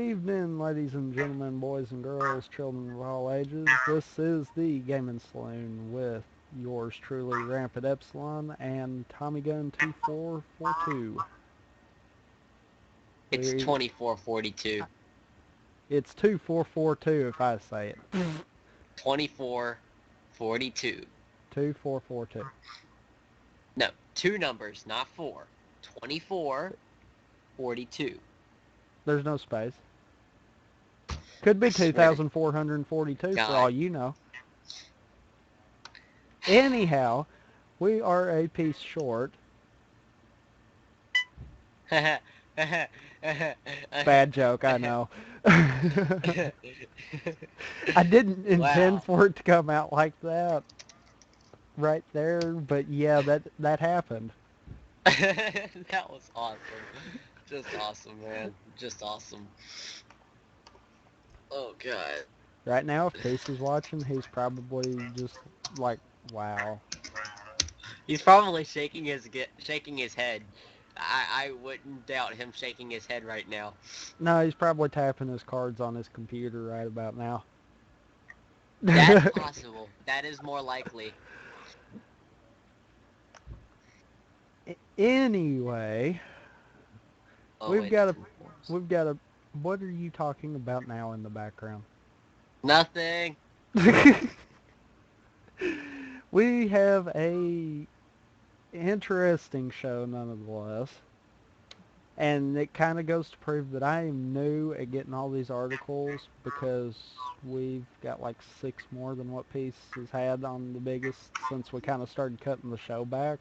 evening, ladies and gentlemen, boys and girls, children of all ages. This is the Gaming Saloon with yours truly, Rampant Epsilon, and Tommy Gun 2442. It's 2442. It's 2442 if I say it. 2442. 2442. No, two numbers, not four. 2442. There's no space. Could be 2,442 for all you know. Anyhow, we are a piece short. Bad joke, I know. I didn't intend for it to come out like that right there, but yeah, that happened. That was awesome. Just awesome, man. Just awesome. Oh, God. Right now, if Casey's watching, he's probably just like, wow. He's probably shaking his head. I wouldn't doubt him shaking his head right now. No, he's probably tapping his cards on his computer right about now. That's possible. That is more likely. Anyway, we've got a. What are you talking about now in the background? Nothing. We have a interesting show nonetheless. And it kind of goes to prove that I am new at getting all these articles because we've got like 6 more than what Peace has had on the biggest since we kind of started cutting the show back.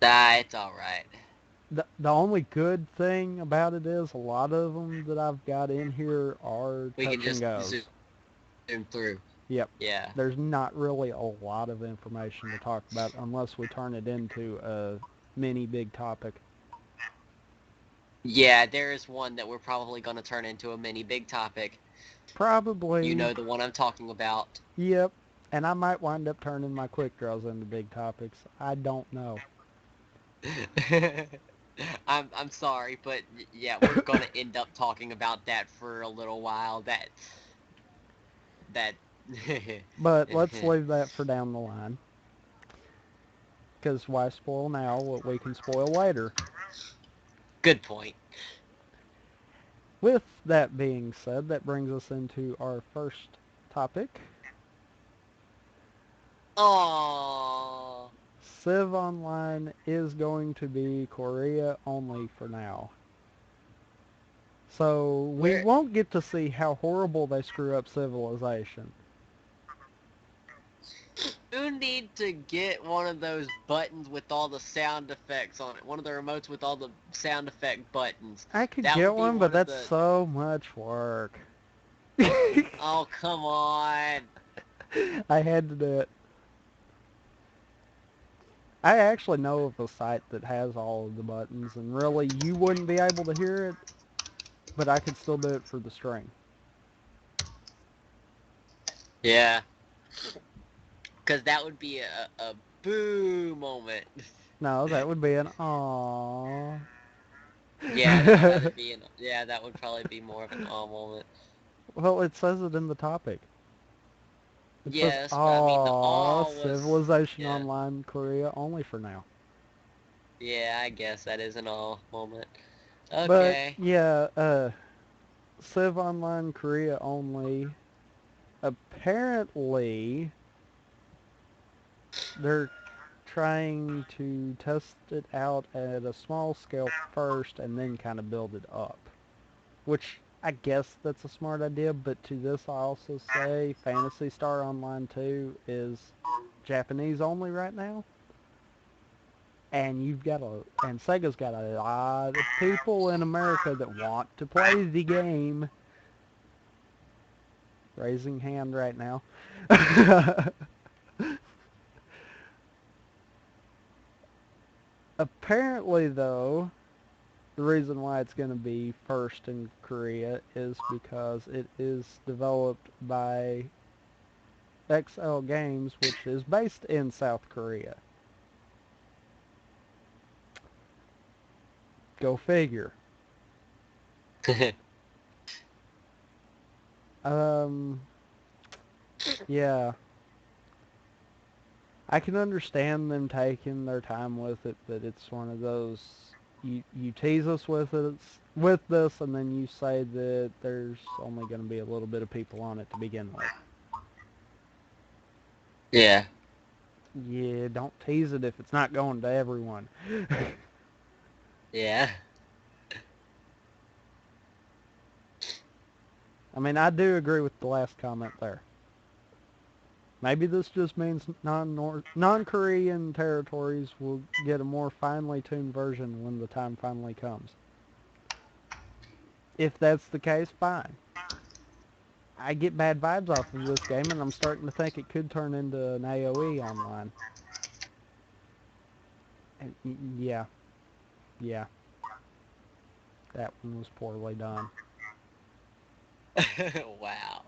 It's alright. The only good thing about it is a lot of them that I've got in here are touch and goes. Zoom through. Yep. Yeah. There's not really a lot of information to talk about unless we turn it into a mini big topic. Yeah, there is one that we're probably going to turn into a mini big topic. Probably. You know the one I'm talking about. Yep. And I might wind up turning my quick draws into big topics. I don't know. I'm sorry, but yeah, we're going to end up talking about that for a little while. But let's leave that for down the line. Because why spoil now what we can spoil later? Good point. With that being said, that brings us into our first topic. Aww. Civ Online is going to be Korea only for now. So we won't get to see how horrible they screw up Civilization. You need to get one of those buttons with all the sound effects on it. One of the remotes with all the sound effect buttons. I could get one, but that's so much work. Oh, come on. I had to do it. I actually know of a site that has all of the buttons, and really you wouldn't be able to hear it, but I could still do it for the stream. Yeah. Because that would be a boo moment. No, that would be an aww. Yeah, that would probably be more of an aw moment. Well, it says it in the topic. It yes, says, but I mean the aw was... Civilization Online Korea only for now. Yeah, I guess that is an aw moment. Okay. But, yeah, Civ Online Korea only. Apparently, they're trying to test it out at a small scale first and then kind of build it up. Which, I guess that's a smart idea, but to this I also say Phantasy Star Online 2 is Japanese only right now. And and Sega's got a lot of people in America that want to play the game. Raising hand right now. Apparently, though, the reason why it's going to be first in Korea is because it is developed by XL Games, which is based in South Korea. Go figure. Um, yeah. I can understand them taking their time with it, but it's one of those you tease us with this, and then you say that there's only going to be a little bit of people on it to begin with. Yeah. Yeah, don't tease it if it's not going to everyone. Yeah. I mean, I do agree with the last comment there. Maybe this just means non-Korean territories will get a more finely tuned version when the time finally comes. If that's the case, fine. I get bad vibes off of this game, and I'm starting to think it could turn into an AoE online. And yeah, yeah, that one was poorly done. Wow.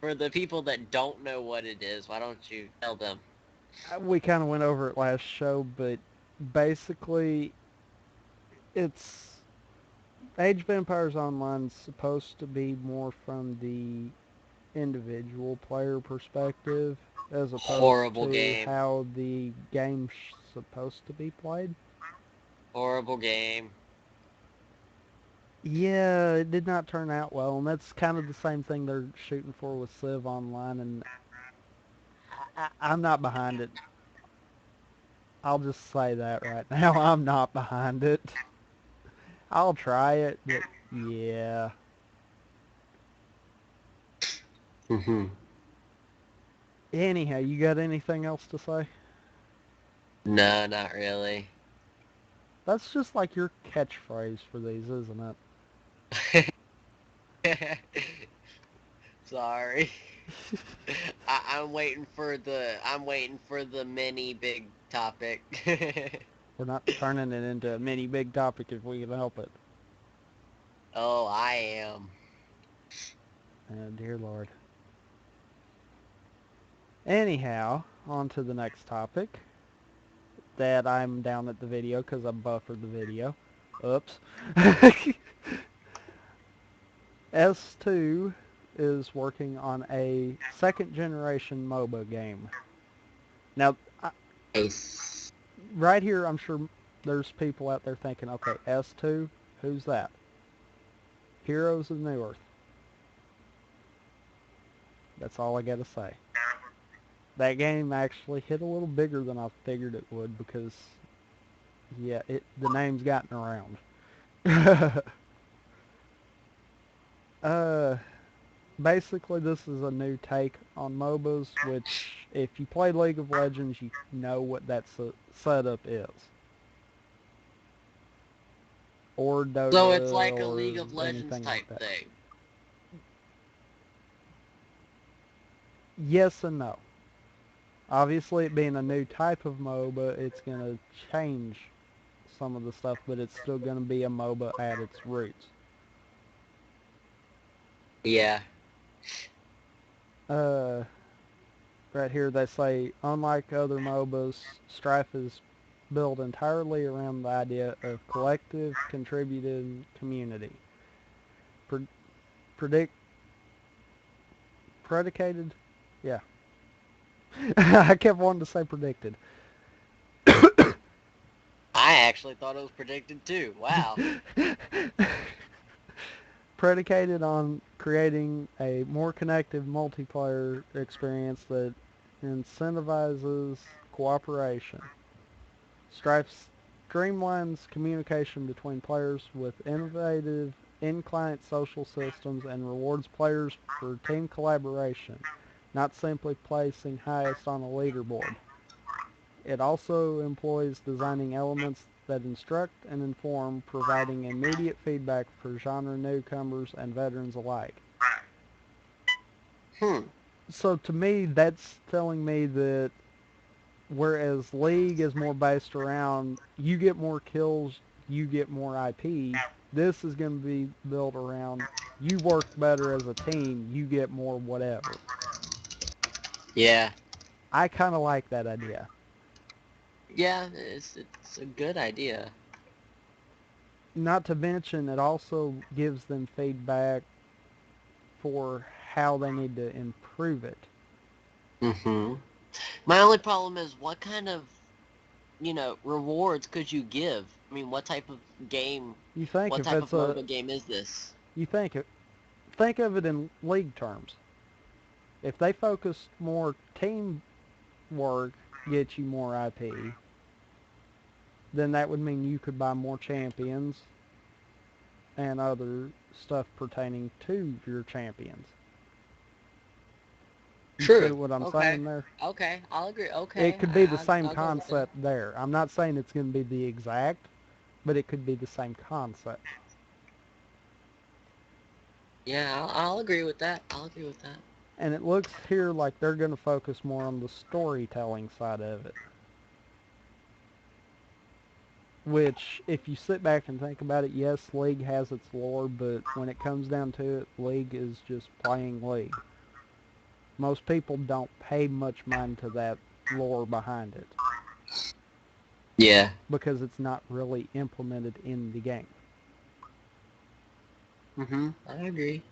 For the people that don't know what it is, why don't you tell them? We kind of went over it last show, but basically, it's Age of Empires Online is supposed to be more from the individual player perspective as opposed Horrible to game. how the game's supposed to be played. Horrible game. Yeah, it did not turn out well, and that's kind of the same thing they're shooting for with Civ Online, and I'm not behind it. I'll just say that right now. I'm not behind it. I'll try it, but yeah. Mm-hmm. Anyhow, you got anything else to say? No, not really. That's just like your catchphrase for these, isn't Sorry. it? I'm waiting for the mini big topic. We're not turning it into a mini big topic if we can help it. Oh, I am. Oh, dear Lord. Anyhow, on to the next topic. That I'm down at the video because I buffered the video. Oops. S2 is working on a second generation MOBA game. Now, Nice. right here, I'm sure there's people out there thinking, okay, S2, who's that? Heroes of New Earth. That's all I gotta say. That game actually hit a little bigger than I figured it would because, yeah, the name's gotten around. uh, Basically, this is a new take on MOBAs, which, if you play League of Legends, you know what that setup is. Or So it's Dota, like a or League of Legends anything like type that. thing. Yes and no. Obviously, it being a new type of MOBA, it's going to change some of the stuff, but it's still going to be a MOBA at its roots. Yeah. Uh, right here they say, unlike other MOBAs, Strife is built entirely around the idea of collective, contributed community. Pre- predict Predicated? Yeah. I kept wanting to say predicted. I actually thought it was predicted too. Wow. Predicated on creating a more connected multiplayer experience that incentivizes cooperation. Strife streamlines communication between players with innovative in-client social systems and rewards players for team collaboration, not simply placing highest on a leaderboard. It also employs designing elements that instruct and inform, providing immediate feedback for genre newcomers and veterans alike. Hmm. So to me, that's telling me that whereas League is more based around you get more kills, you get more IP, this is going to be built around you work better as a team, you get more whatever. Yeah. I kind of like that idea. Yeah, it's a good idea. Not to mention, it also gives them feedback for how they need to improve it. Mm-hmm. My only problem is what kind of, rewards could you give? I mean, what type of game, You think what if type it's of a, MOBA game is this? you think of it in league terms. If they focus more teamwork, get you more IP, then that would mean you could buy more champions and other stuff pertaining to your champions. You see True. what I'm Okay. saying there? Okay. I'll agree. It Okay. could be the same I'll go with that. concept there. I'm not saying it's going to be the exact, but it could be the same concept. Yeah, I'll agree with that. I'll agree with that. And it looks here like they're going to focus more on the storytelling side of it. Which, if you sit back and think about it, yes, League has its lore, but when it comes down to it, League is just playing League. Most people don't pay much mind to that lore behind it Yeah. because it's not really implemented in the game. Mm-hmm. I agree.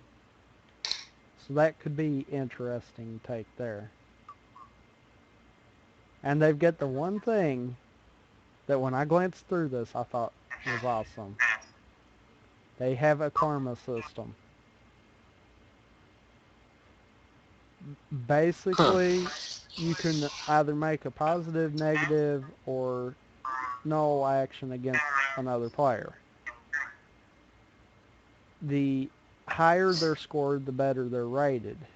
So that could be interesting take there. And they've got the one thing that when I glanced through this, I thought was awesome. They have a karma system. Huh. Basically, you can either make a positive, negative, or null action against another player. The higher they're scored, the better they're rated.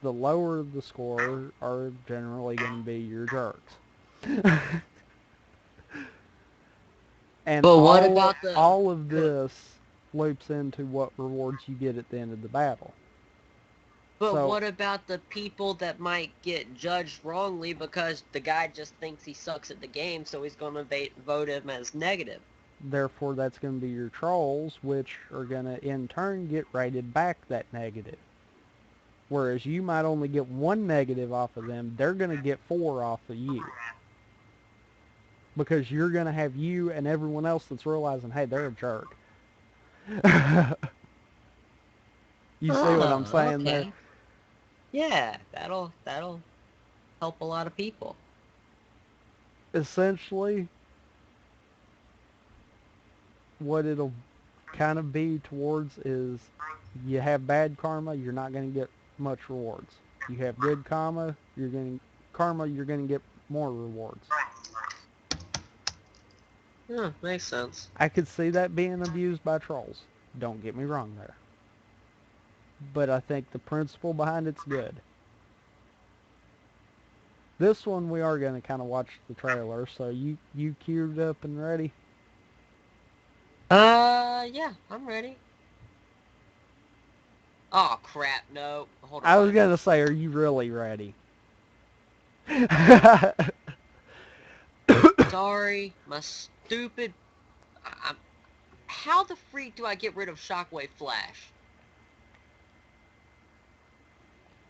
The lower the score are generally going to be your jerks. And But what all about the all of this loops into what rewards you get at the end of the battle. But So what about the people that might get judged wrongly because the guy just thinks he sucks at the game, so he's going to vote him as negative? therefore that's going to be your trolls, which are going to in turn get rated back that negative. Whereas you might only get one negative off of them, they're going to get four off of you. Because you're going to have you and everyone else that's realizing, hey, they're a jerk. You see what I'm Oh, saying there? okay. Yeah, that'll help a lot of people. Essentially, what it'll kind of be towards is you have bad karma, you're not going to get much rewards. You have good karma, you're going to get more rewards. Yeah, makes sense. I could see that being abused by trolls. Don't get me wrong there. But I think the principle behind it's good. This one we are going to kind of watch the trailer, so you queued up and ready? Yeah, I'm ready. Oh, crap, no. Hold I was on. going to say, are you really ready? Sorry, my stupid... I'm... How the freak do I get rid of Shockwave Flash?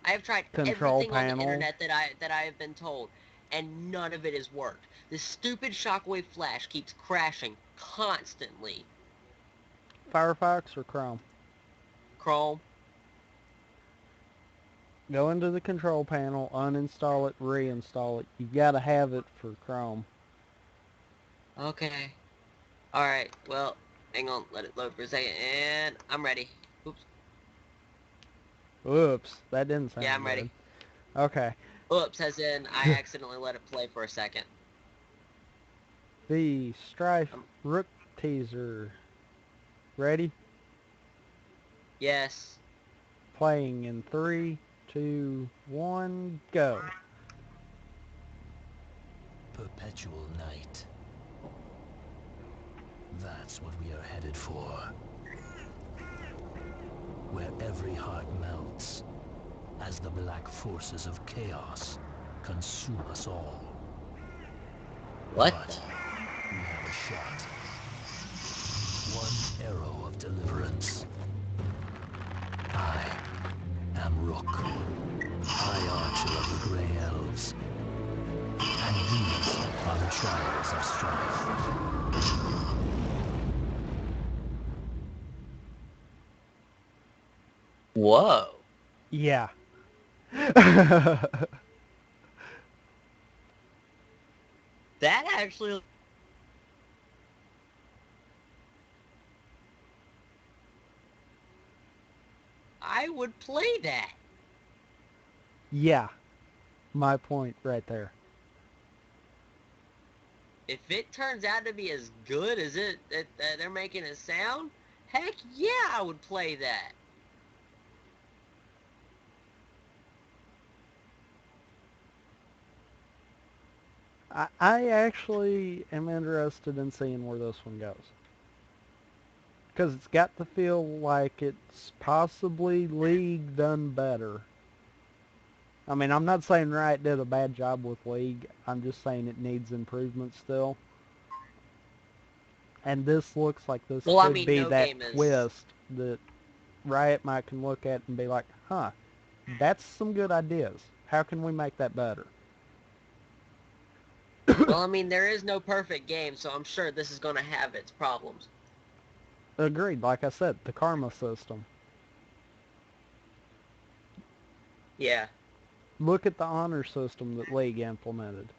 I have tried Control everything on the panel. internet that I have been told, and none of it has worked. This stupid Shockwave Flash keeps crashing constantly. Firefox or Chrome? Chrome. Go into the control panel, uninstall it, reinstall it. You gotta have it for Chrome. Okay. Alright, well, hang on, let it load for a second, and I'm ready. Oops. Oops, that didn't Yeah, sound I'm good. ready. Okay. Oops, as in I accidentally let it play for a second. The Strife Um, Rook teaser. Ready? yes. Playing in 3, 2, 1, go. Perpetual night. That's what we are headed for. Where every heart melts as the black forces of chaos consume us all. What? But we have a shot. One arrow of deliverance. I am Rook, High Archer of the Grey Elves. And these are the trials of Strife. Whoa. Yeah. That actually... I would play that. Yeah. My point right there. If it turns out to be as good as they're making it sound, heck yeah, I would play that. I actually am interested in seeing where this one goes. Because it's got to feel like it's possibly League done better. I mean, I'm not saying Riot did a bad job with League. I'm just saying it needs improvement still. And this looks like this Well, I could mean, be no that game is... twist that Riot might can look at and be like, huh, that's some good ideas. How can we make that better? Well, I mean, there is no perfect game, so I'm sure this is going to have its problems. Agreed. Like I said, the karma system. Yeah. Look at the honor system that League implemented.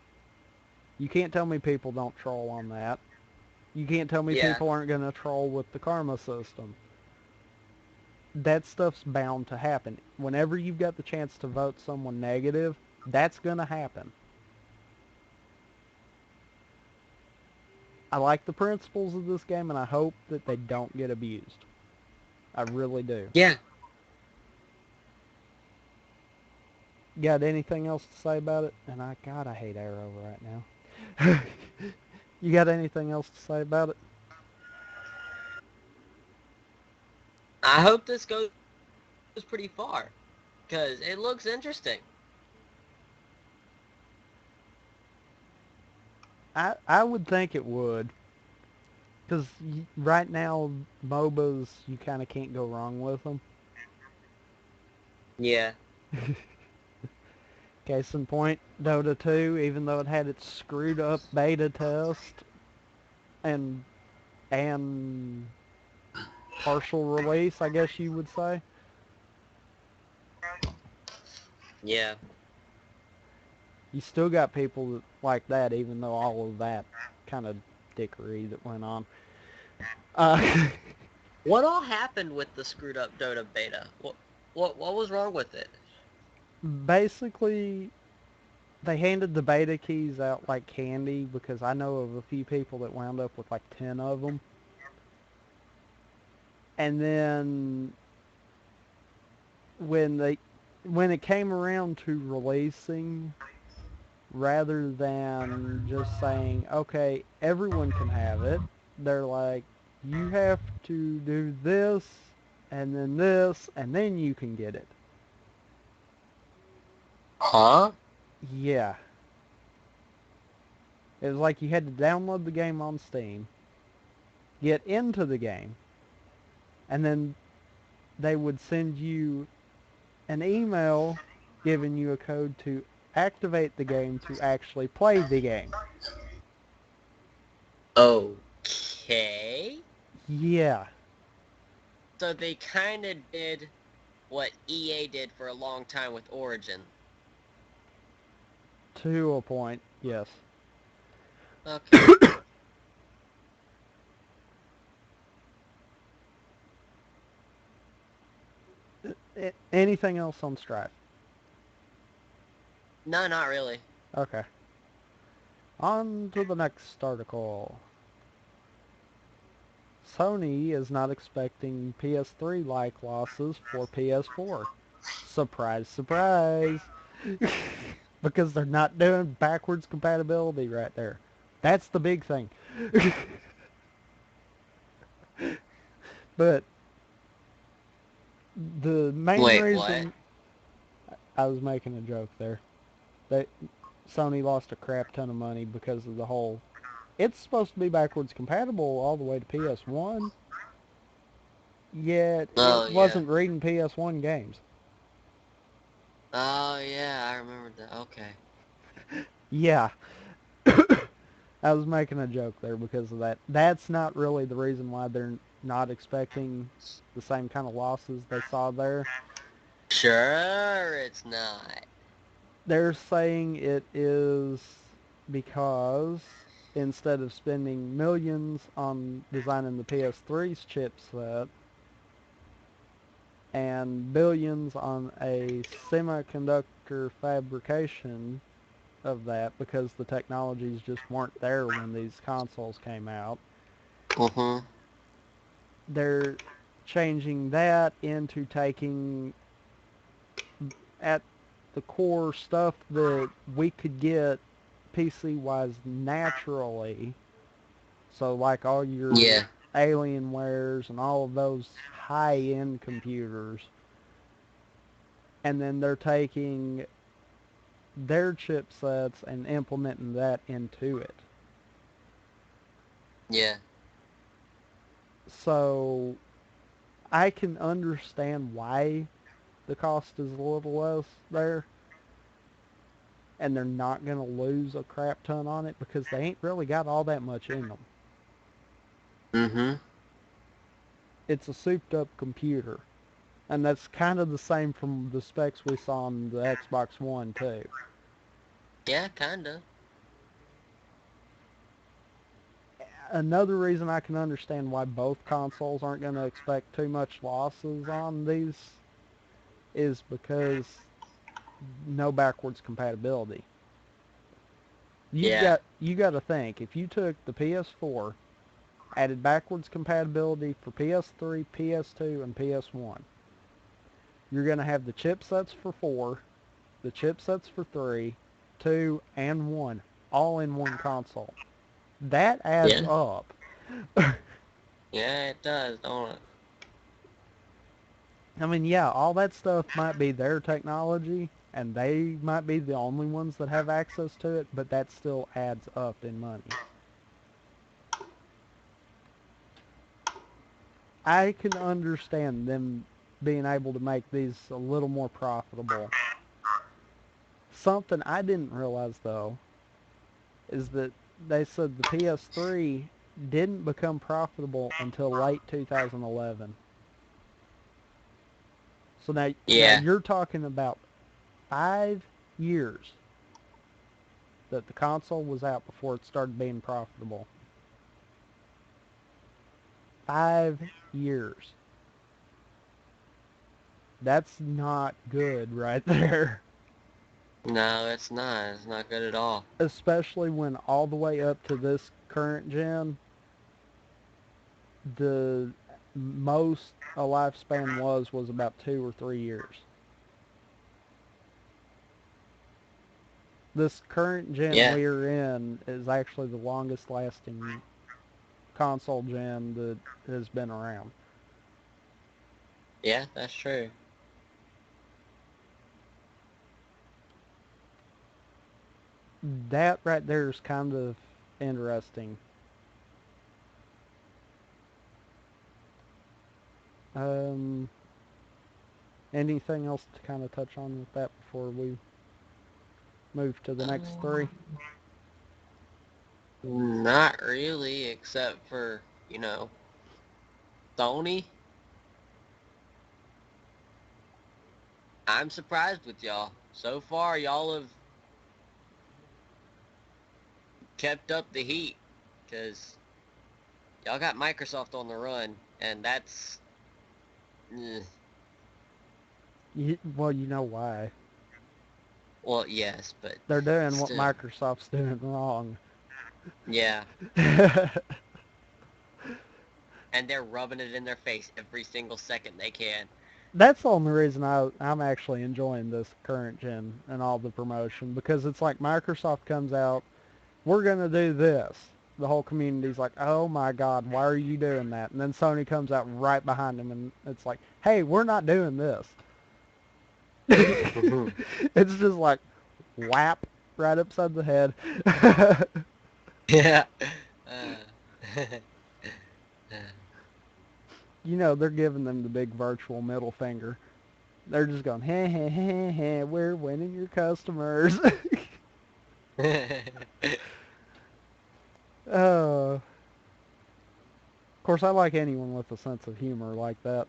You can't tell me people don't troll on that. You can't tell me Yeah. people aren't going to troll with the karma system. That stuff's bound to happen. Whenever you've got the chance to vote someone negative, that's going to happen. I like the principles of this game, and I hope that they don't get abused. I really do. Yeah. Got anything else to say about it? And God, I hate Arrow right now. You got anything else to say about it? I hope this goes pretty far, because it looks interesting. I would think it would. Because right now, MOBAs, you kind of can't go wrong with them. Yeah. Case in point, Dota 2, even though it had its screwed up beta test and and partial release, I guess you would say, Yeah. you still got people like that, even though all of that kind of dickery that went on. Uh, What all happened with the screwed up Dota beta? What was wrong with it? Basically, they handed the beta keys out like candy because I know of a few people that wound up with like 10 of them. And then when they when it came around to releasing, rather than just saying, okay, everyone can have it, they're like, you have to do this and then you can get it. Huh? Yeah. It was like you had to download the game on Steam, get into the game, and then they would send you an email giving you a code to activate the game to actually play the game. Okay. Yeah. So they kind of did what EA did for a long time with Origin. To a point, yes. Okay. Anything else on Strife? No, not really. Okay. On to the next article. Sony is not expecting PS3-like losses for PS4. Surprise, surprise. Because they're not doing backwards compatibility right there. That's the big thing. But the main Wait, what? reason I was making a joke there, that Sony lost a crap ton of money because of the whole, it's supposed to be backwards compatible all the way to PS1, yet Oh, it yeah. wasn't reading PS1 games. Oh, yeah, I remember that. Okay. Yeah. I was making a joke there because of that. That's not really the reason why not expecting the same kind of losses they saw there. Sure, it's not. They're saying it is because instead of spending millions on designing the PS3's chipset and billions on a semiconductor fabrication of that because the technologies just weren't there when these consoles came out, Mm-hmm. they're changing that into taking at the core stuff that we could get PC-wise naturally. So like all your Yeah. Alienwares and all of those high-end computers. And then they're taking their chipsets and implementing that into it. Yeah. So I can understand why the cost is a little less there. And they're not going to lose a crap ton on it because they ain't really got all that much in them. Mm-hmm. It's a souped up computer. And that's kind of the same from the specs we saw on the Xbox One too. Yeah, kinda. Another reason I can understand why both consoles aren't going to expect too much losses on these is because no backwards compatibility. Yeah. You got to think if you took the PS4, added backwards compatibility for PS3, PS2, and PS1, you're going to have the chipsets for 4, the chipsets for 3, 2, and 1 all in one console. That adds Yeah. up. Yeah, it does, don't it? I mean, yeah, all that stuff might be their technology, and they might be the only ones that have access to it, but that still adds up in money. I can understand them being able to make these a little more profitable. Something I didn't realize, though, is that they said the PS3 didn't become profitable until late 2011. So now Yeah. you're talking about 5 years that the console was out before it started being profitable. 5 years. That's not good right there. No, it's not. It's not good at all. Especially when all the way up to this current gen, the most a lifespan was about 2 or 3 years. This current gen Yeah. we're in is actually the longest lasting console gen that has been around. Yeah, that's true. That right there is kind of interesting. Um, Anything else to kind of touch on with that before we move to the next three? Not really, except for, Sony. I'm surprised with y'all. So far, y'all have kept up the heat, because y'all got Microsoft on the run, and that's... Well, you know why. Well, yes, but They're doing what still. Microsoft's doing wrong. Yeah. And they're rubbing it in their face every single second they can. That's the only reason I'm actually enjoying this current gen and all the promotion, because it's like Microsoft comes out, we're going to do this. The whole community's like, oh my God, why are you doing that? And then Sony comes out right behind them and it's like, hey, we're not doing this. It's just like, whap, right upside the head. Yeah. You know, they're giving them the big virtual middle finger. They're just going, heh, heh, heh, heh, we're winning your customers. uh, course, I like anyone with a sense of humor like that.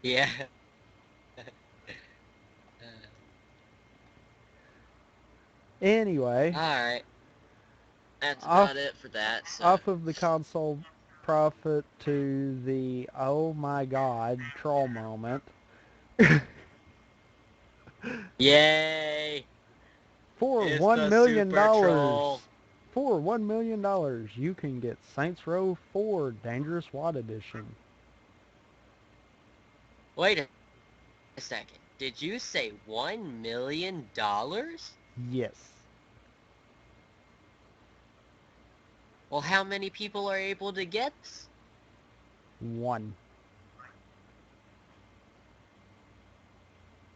Yeah. Anyway, Alright. That's off about it for that, so. off of the console profit to the oh my god troll moment. Yay! For It's $1 the million, super troll. for $1 million, you can get Saints Row 4 Dangerous WAD Edition. Wait a second. Did you say $1 million? Yes. Well, how many people are able to get this? One.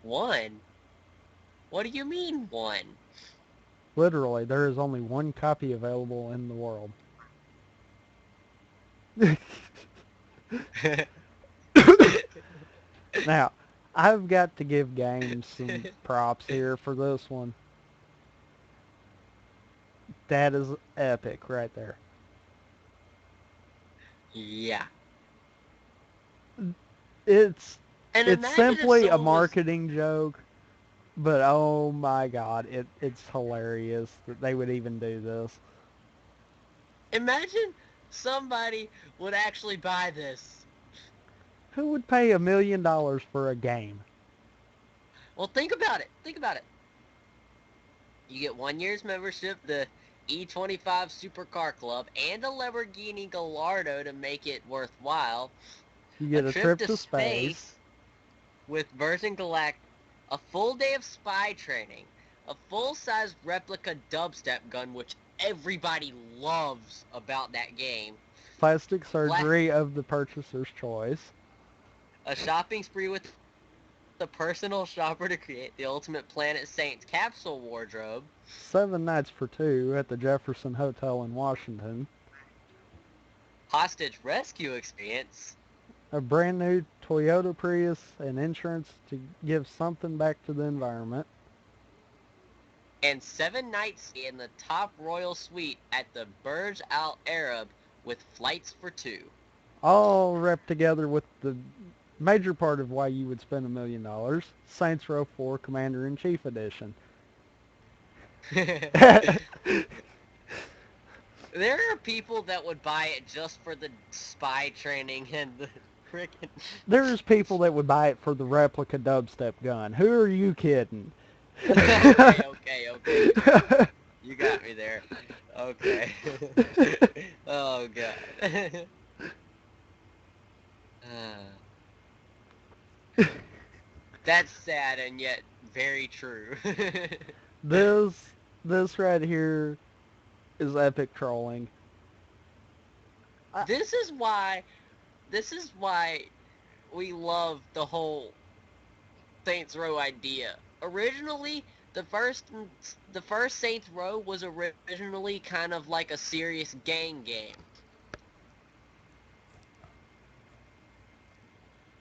One? What do you mean, one? Literally, there is only one copy available in the world. Now, I've got to give games some props here for this one. That is epic right there. Yeah. It's And it's imagine if simply a someone was... marketing joke, but oh my god, it's hilarious that they would even do this. Imagine somebody would actually buy this. Who would pay $1 million for a game? Well, think about it. Think about it. You get 1 year's membership, the E25 Supercar Club, and a Lamborghini Gallardo to make it worthwhile. You A get a trip trip to to space. space with Virgin Galactic, a full day of spy training, a full-size replica dubstep gun, which everybody loves about that game, Plastic Fla- surgery of the purchaser's choice. a shopping spree with the personal shopper to create the ultimate Planet Saints capsule wardrobe, 7 nights for 2 at the Jefferson Hotel in Washington. hostage rescue experience, A brand new Toyota Prius and insurance to give something back to the environment. and 7 nights in the top royal suite at the Burj Al Arab with flights for 2. All wrapped together with the major part of why you would spend $1 million. Saints Row 4 Commander-in-Chief Edition. There are people that would buy it just for the spy training and the frickin'... There's people that would buy it for the replica dubstep gun. Who are you kidding? Okay. You got me there. Okay. Oh, God. That's sad and yet very true. this right here is epic trolling. This is why we love the whole Saints Row idea. Originally, the first Saints Row was originally kind of like a serious gang game.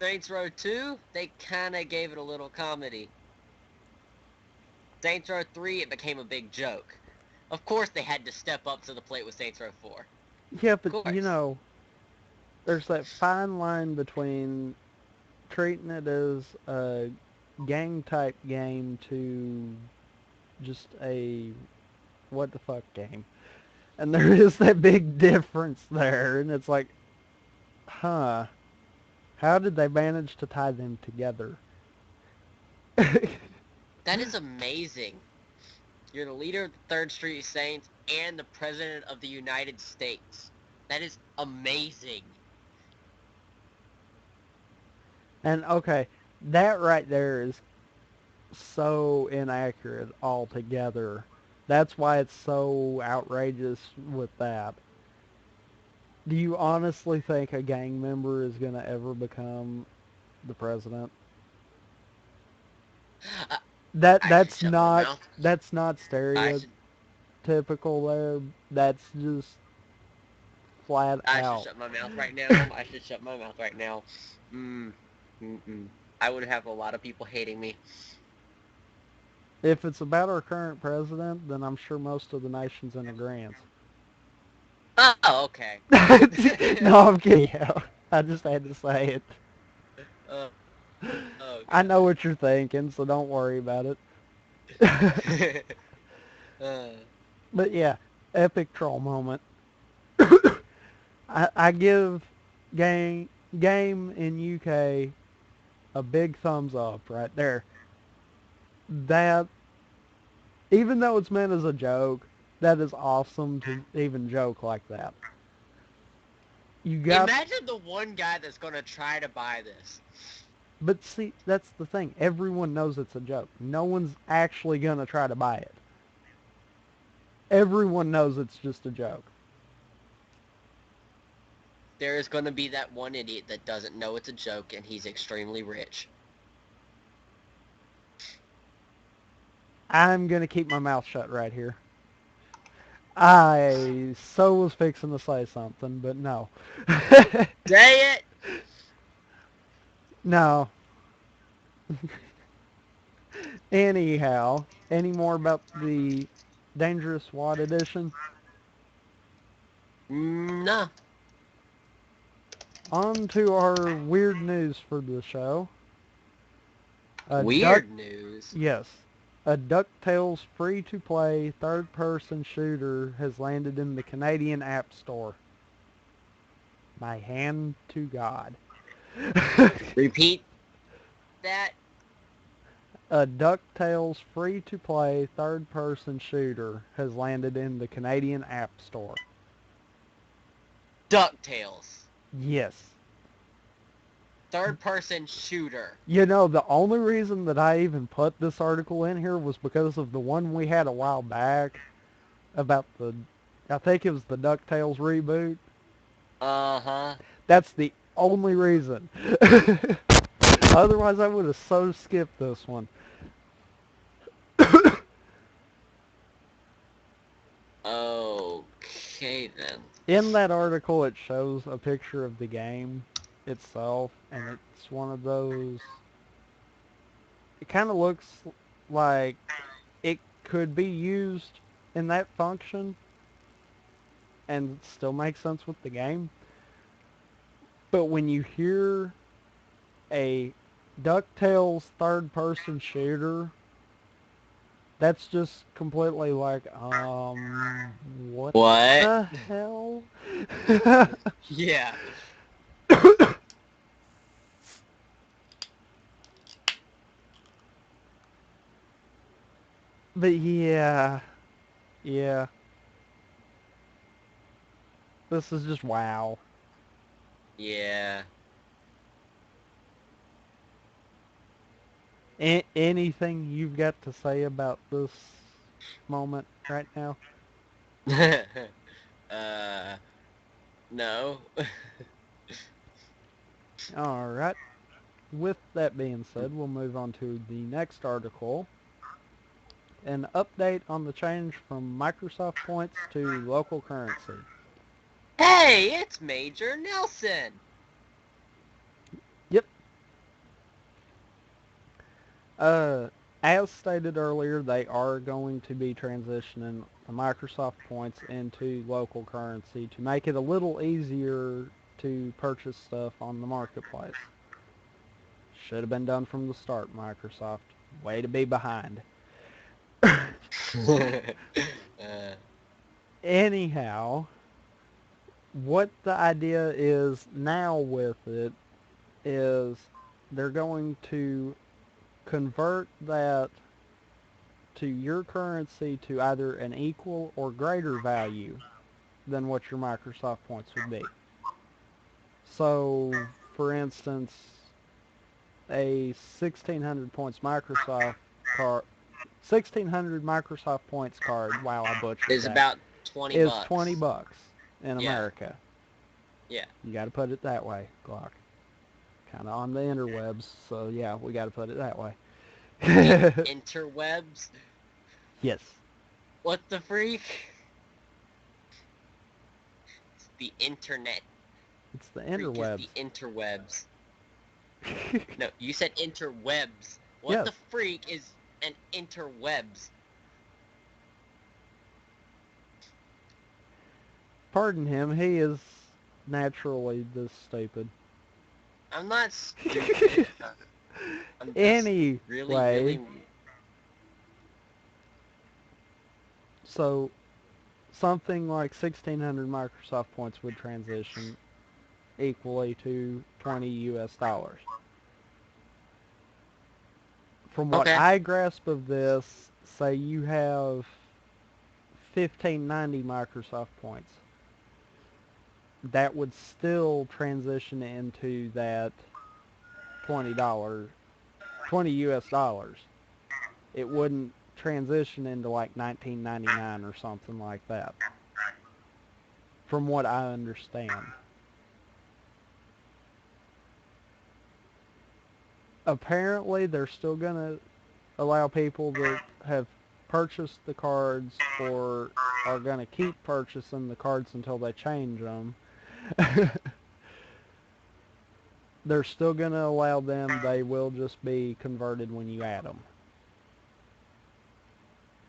Saints Row 2, they kind of gave it a little comedy. Saints Row 3, it became a big joke. Of course, they had to step up to the plate with Saints Row 4. Yeah, but Of course. there's that fine line between treating it as a gang type game to just a what the fuck game. And there is that big difference there, and it's like, huh, how did they manage to tie them together? That is amazing. You're the leader of the 3rd Street Saints and the President of the United States. That is amazing. And okay, that right there is so inaccurate altogether. That's why it's so outrageous with that. Do you honestly think a gang member is going to ever become the president? Uh, That I should that's shut my not mouth. that's not I should stereotypical there. That's just flat I should out. shut my mouth right now. I should shut my mouth right now. I would have a lot of people hating me. If it's about our current president, then I'm sure most of the nation's in agreement. Oh, okay. No, I'm kidding. I just had to say it. Oh, oh I know god. what you're thinking, so don't worry about it. uh, But yeah, epic troll moment. I give game in UK a big thumbs up right there. That even though it's meant as a joke, that is awesome to even joke like that. You got, Imagine the one guy that's gonna try to buy this. but see, that's the thing. Everyone knows it's a joke. No one's actually gonna try to buy it. Everyone knows it's just a joke. There is gonna be that one idiot that doesn't know it's a joke and he's extremely rich. I'm gonna keep my mouth shut right here. I so was fixing to say something, but no. Say it! No. Anyhow, any more about the Dangerous SWAT edition? No. On to our weird news for the show. A duck, Weird news. yes, a Ducktales free-to-play third-person shooter has landed in the Canadian App Store. My hand to God. Repeat that. A Ducktales free-to-play third-person shooter has landed in the Canadian App Store. Ducktales. Yes. Third person shooter. You know, the only reason that I even put this article in here was because of the one we had a while back about I think it was the DuckTales reboot. Uh-huh. That's the only reason. Otherwise, I would have so skipped this one. Okay then. In that article, it shows a picture of the game itself, and it's one of those. It kind of looks like it could be used in that function and still make sense with the game. But when you hear a DuckTales third-person shooter, that's just completely like, what What? the hell? Yeah. But yeah, yeah, this is just wow. Yeah. Anything you've got to say about this moment right now? uh, no. All right. With that being said, we'll move on to the next article. An update on the change from Microsoft points to local currency. Hey, it's Major Nelson. Yep. As stated earlier, they are going to be transitioning the Microsoft points into local currency to make it a little easier to purchase stuff on the marketplace. Should have been done from the start, Microsoft. Way to be behind. Anyhow, what the idea is now with it is they're going to convert that to your currency to either an equal or greater value than what your Microsoft points would be. So, for instance, a 1600 points Microsoft card, 1600 Microsoft points card, wow, I butchered Is that, about 20 is bucks. 20 bucks in Yeah. America. Yeah. You got to put it that way, Glock. Kind of on the interwebs, so yeah, we got to put it that way. Interwebs? Yes. What the freak? It's the internet. It's the Freak is interwebs. the interwebs. No, you said interwebs. What Yes. the freak is an interwebs? pardon him, he is naturally this stupid. I'm not stupid. I'm just really, Anyway, so something like 1,600 Microsoft points would transition equally to 20 US dollars. From what okay. I grasp of this, say you have 1,590 Microsoft points, that would still transition into that $20, 20 US dollars. It wouldn't transition into like 1999 or something like that, from what I understand. Apparently, they're still going to allow people that have purchased the cards or are going to keep purchasing the cards until they change them. They're still going to allow them. They will just be converted when you add them.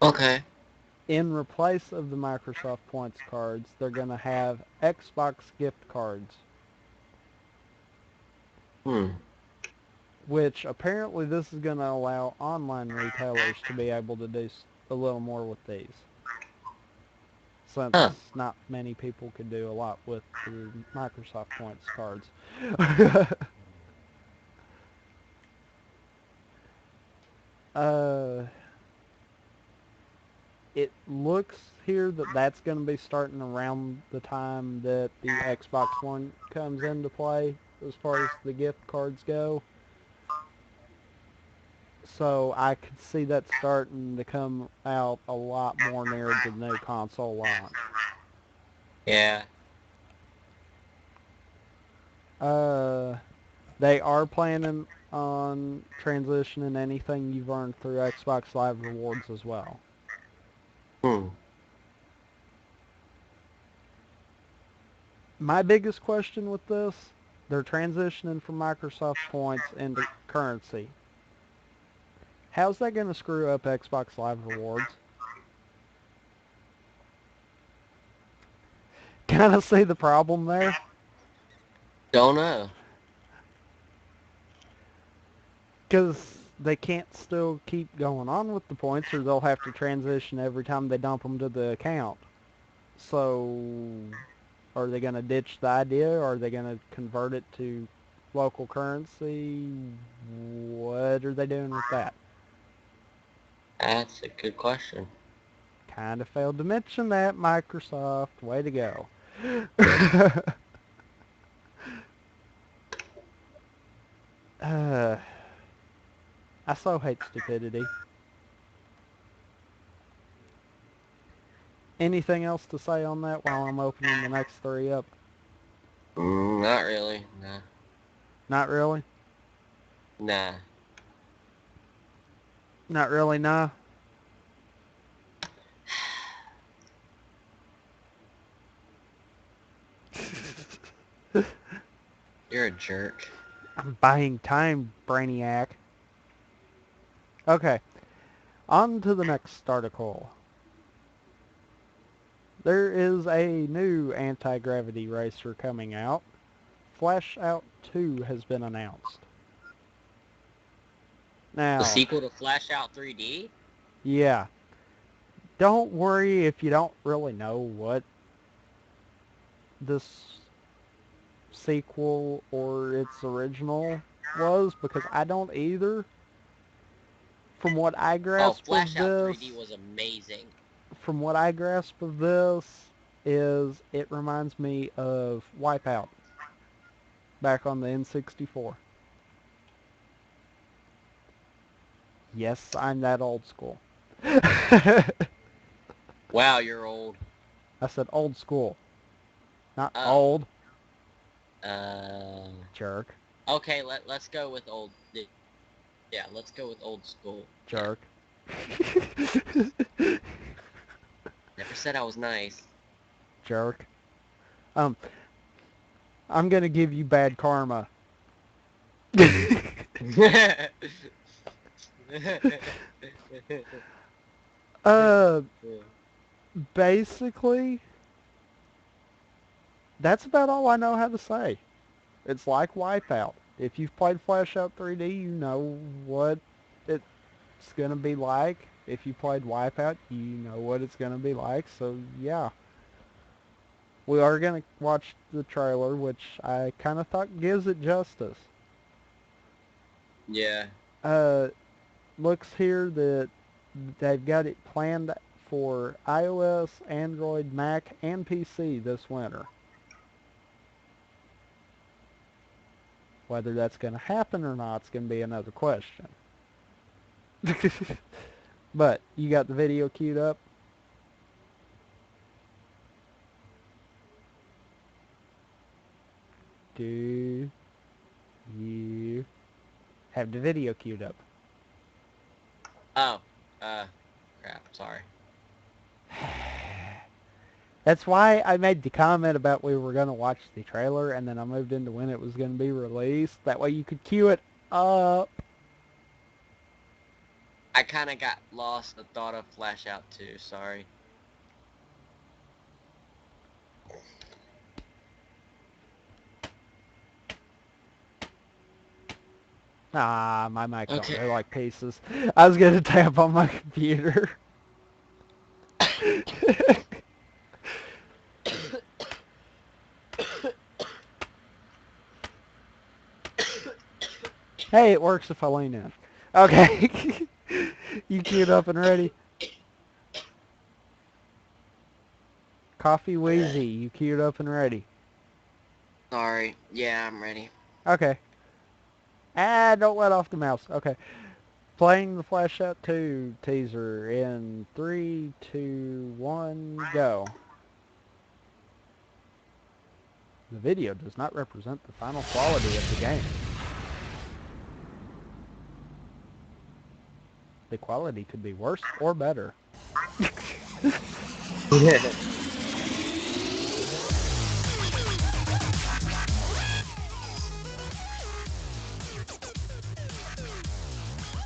Okay. In replace of the Microsoft Points cards, they're going to have Xbox gift cards. Which apparently this is going to allow online retailers to be able to do a little more with these. Since not many people could do a lot with the Microsoft Points cards. It looks here that that's going to be starting around the time that the Xbox One comes into play as far as the gift cards go. So I could see that starting to come out a lot more near the new console launch. Yeah. They are planning on transitioning anything you've earned through Xbox Live Rewards as well. My biggest question with this, they're transitioning from Microsoft Points into currency. How's that going to screw up Xbox Live Rewards? Kind of see the problem there? Don't know. Because they can't still keep going on with the points, or they'll have to transition every time they dump them to the account. So, are they going to ditch the idea? Or are they going to convert it to local currency? What are they doing with that? That's a good question. Kind of failed to mention that, Microsoft. Way to go. I so hate stupidity. Anything else to say on that while I'm opening the next three up? Not really, nah. Not really? Nah. Not really, nah? You're a jerk. I'm buying time, Brainiac. Okay, on to the next article. There is a new anti-gravity racer coming out. Flashout 2 has been announced. Now, The sequel to Flashout 3D? yeah. Don't worry if you don't really know what this sequel or its original was, because I don't either. From what I grasp of Flashout this, 3D was amazing. From what I grasp of this, is it reminds me of Wipeout back on the N64. Yes, I'm that old school. Wow, you're old. I said old school, not old. Jerk. Okay, let's go with old. Yeah, let's go with old school. Jerk. Yeah. Never said I was nice. Jerk. I'm gonna give you bad karma. Basically, That's about all I know how to say. It's like Wipeout. If you've played Flashout 3D, you know what it's going to be like. If you played Wipeout, you know what it's going to be like. So, yeah. We are going to watch the trailer, which I kind of thought gives it justice. Yeah. Looks here that they've got it planned for iOS, Android, Mac, and PC this winter. Whether that's going to happen or not is going to be another question. But you got the video queued up? Do you have the video queued up? Oh. Crap. Sorry. That's why I made the comment about we were going to watch the trailer, and then I moved into when it was going to be released. That way you could queue it up. I kind of got lost the thought of Flashout too. Sorry. Ah, my mic don't Okay. go like pieces. I was going to tap on my computer. Hey, it works if I lean in. Okay. You queued up and ready? Coffee Wheezy, you queued up and ready? Sorry. Yeah, I'm ready. Okay. Don't let off the mouse. Okay. Playing the Flashout 2 teaser in 3, 2, 1, go. The video does not represent the final quality of the game. The quality could be worse or better.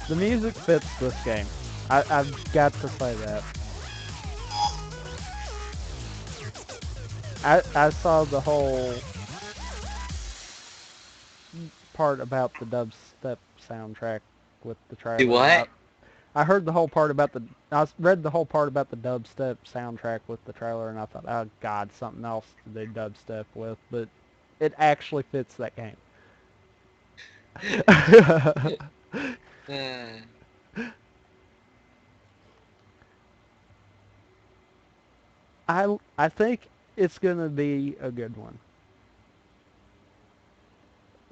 The music fits this game. I've got to say that. I saw the whole part about the dubstep soundtrack with the Do trailer, and what? I heard the whole part about the I read the whole part about the dubstep soundtrack with the trailer, and I thought, oh god, something else to do dubstep with, but it actually fits that game. I think it's gonna be a good one.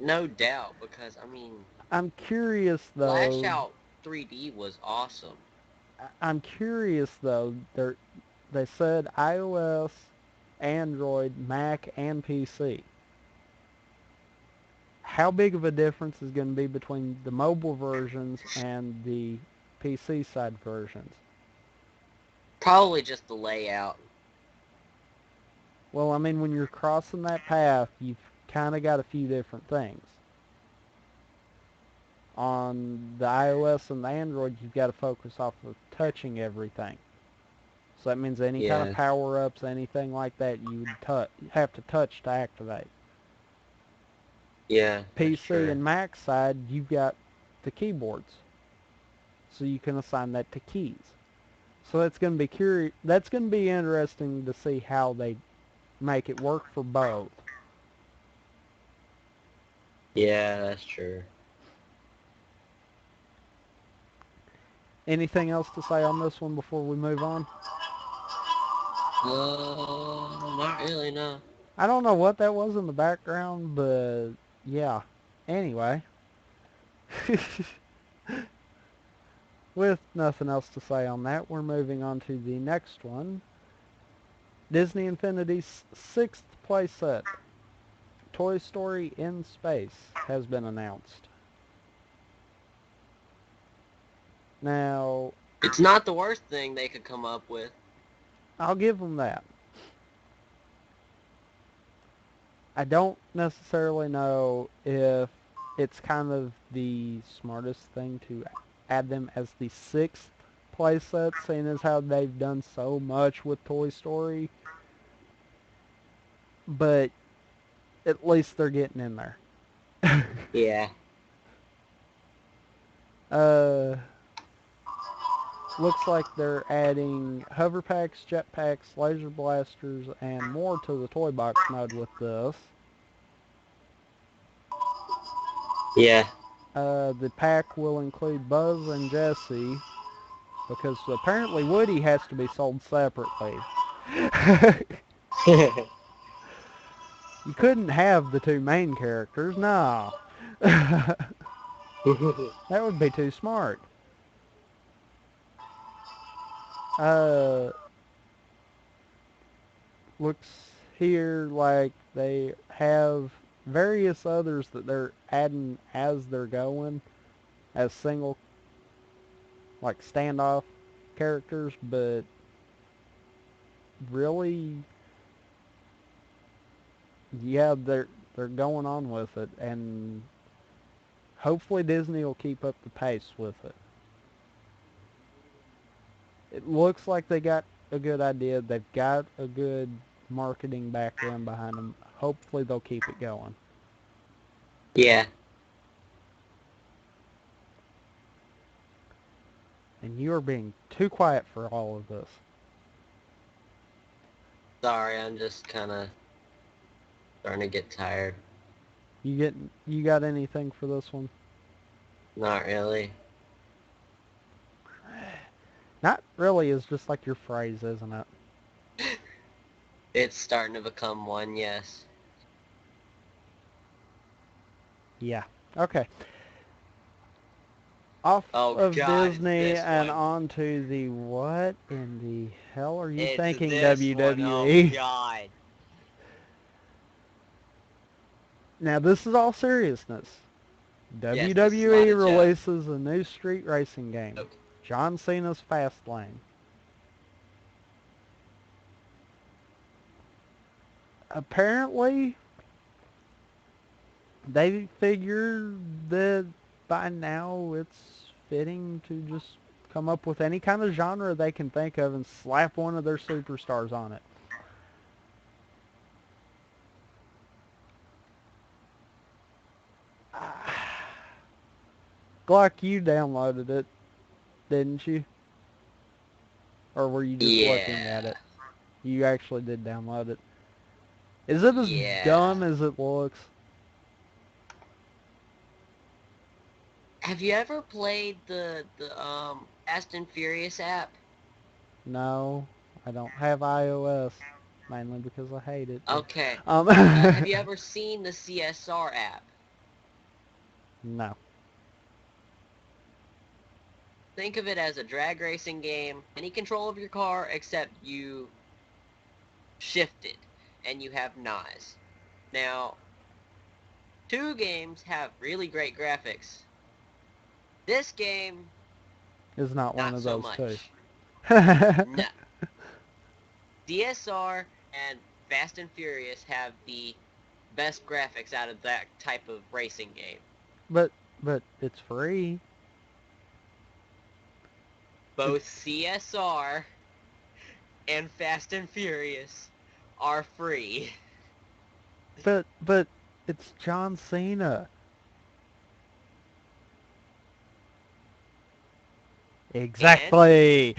No doubt, because I mean, I'm curious though. Flashout 3D was awesome. I'm curious though. They said iOS, Android, Mac, and PC. How big of a difference is going to be between the mobile versions and the PC side versions? Probably just the layout. Well, I mean, when you're crossing that path, you've kind of got a few different things. On the iOS and the Android, you've got to focus off of touching everything. So that means any kind of Yeah. power-ups, anything like that, you would have to touch to activate. Yeah, that's PC true. and Mac side, you've got the keyboards. So you can assign that to keys. So that's going to be That's going to be interesting to see how they make it work for both. Yeah, that's true. Anything else to say on this one before we move on? Not really, no. I don't know what that was in the background, but yeah. Anyway, with nothing else to say on that, we're moving on to the next one. Disney Infinity's sixth playset, Toy Story in Space, has been announced. Now, It's not the worst thing they could come up with. I'll give them that. I don't necessarily know if it's kind of the smartest thing to add them as the sixth playset, seeing as how they've done so much with Toy Story. but at least they're getting in there. Yeah. Looks like they're adding hover packs, jetpacks, laser blasters, and more to the toy box mode with this. Yeah. The pack will include Buzz and Jesse, because apparently Woody has to be sold separately. You couldn't have the two main characters, no. That would be too smart. Looks here like they have various others that they're adding as they're going as single, like standoff characters, but really, yeah, they're going on with it, and hopefully Disney will keep up the pace with it. It looks like they got a good idea. They've got a good marketing background behind them. Hopefully they'll keep it going. Yeah. And you are being too quiet for all of this. Sorry, I'm just kind of starting to get tired. You got anything for this one? Not really. Not really is just like your phrase, isn't it? It's starting to become one, yes. Yeah. Okay. Off of God, Disney this and one. on to the what in the hell are you It's thinking, this WWE? one. Oh, God. Now this is all seriousness. Yes, this is not WWE a joke. releases a new street racing game, Okay. John Cena's Fastlane. Apparently, they figure that by now it's fitting to just come up with any kind of genre they can think of and slap one of their superstars on it. Glock, you downloaded it, didn't you? Or were you just looking at Yeah. it? You actually did download it. Is it as Yeah. dumb as it looks? Have you ever played the Fast and Furious app? No, I don't have iOS, mainly because I hate it. But, Okay. um, Have you ever seen the CSR app? no. Think of it as a drag racing game. Any control of your car except you shift it and you have knives. Now, two games have really great graphics. This game, Is not one not of so those two. much. No. DSR and Fast and Furious have the best graphics out of that type of racing game. but it's free. Both CSR and Fast and Furious are free. But it's John Cena. Exactly.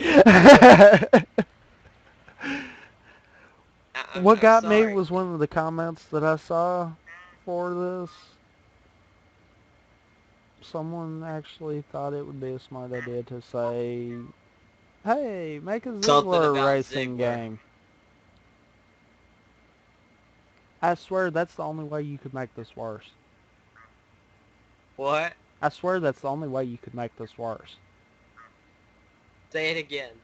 What I'm got me sorry. was one of the comments that I saw for this. Someone actually thought it would be a smart idea to say, hey, make a Something Ziggler about racing Ziggler. game. I swear that's the only way you could make this worse. What? I swear that's the only way you could make this worse. Say it again.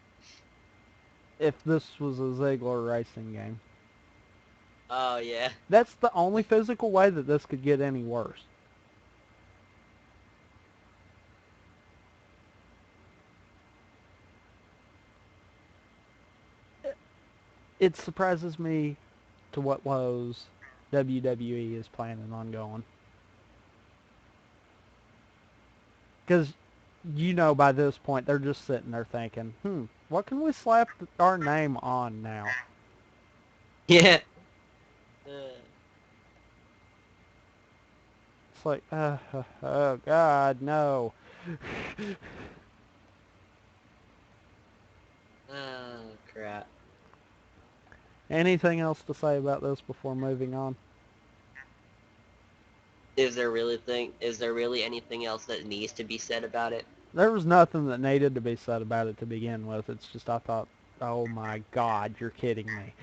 If this was a Ziggler racing game. Oh, yeah. That's the only physical way that this could get any worse. It surprises me to what lows WWE is planning on going. Because, you know, by this point, they're just sitting there thinking, what can we slap our name on now? Yeah. It's like, oh God, no. Oh crap. Anything else to say about this before moving on? Is there really anything else that needs to be said about it? There was nothing that needed to be said about it to begin with. It's just I thought, oh my God, you're kidding me.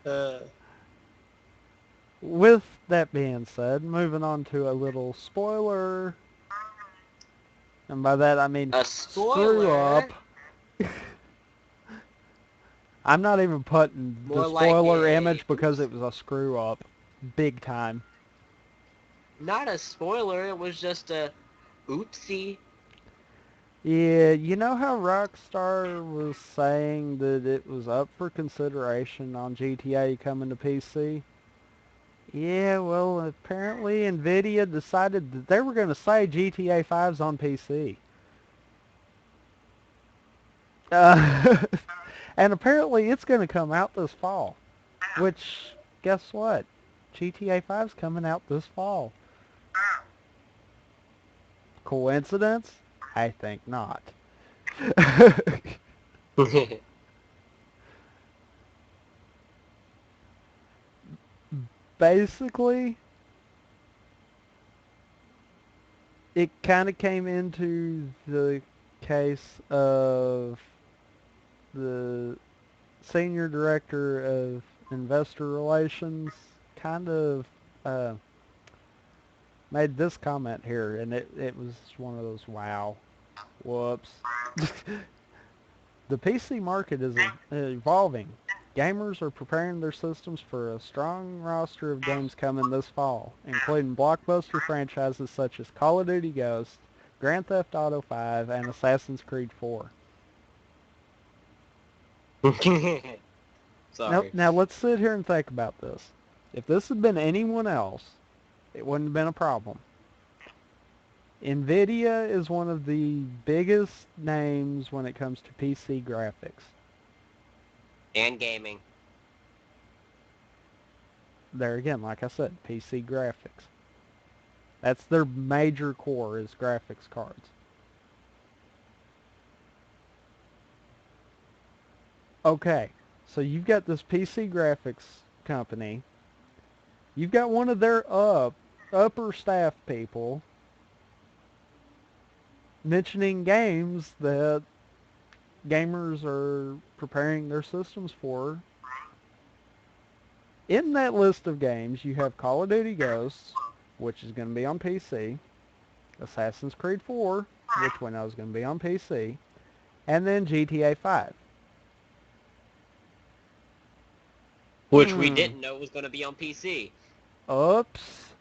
uh, With that being said, moving on to a little spoiler. And by that I mean a screw spoiler? up. I'm not even putting the More like spoiler a image because oops. it was a screw up. Big time. Not a spoiler, it was just a oopsie. Yeah, you know how Rockstar was saying that it was up for consideration on GTA coming to PC? Yeah, well, apparently Nvidia decided that they were going to say GTA 5's on PC. And apparently it's going to come out this fall. Which, guess what? GTA 5's coming out this fall. Coincidence? I think not. Basically, it kind of came into the case of the senior director of investor relations kind of uh, made this comment here, and it was one of those, wow, whoops. The PC market is evolving. Gamers are preparing their systems for a strong roster of games coming this fall, including blockbuster franchises such as Call of Duty Ghosts, Grand Theft Auto 5, and Assassin's Creed 4. Now, Sorry. now let's sit here and think about this. If this had been anyone else, it wouldn't have been a problem. Nvidia is one of the biggest names when it comes to PC graphics. And gaming. There again, like I said, PC graphics. That's their major core is graphics cards. Okay, so you've got this PC graphics company. You've got one of their upper staff people mentioning games that gamers are preparing their systems for. In that list of games, you have Call of Duty Ghosts, which is going to be on PC, Assassin's Creed 4, which we know is going to be on PC, and then GTA 5. Which we didn't know was going to be on PC. Oops.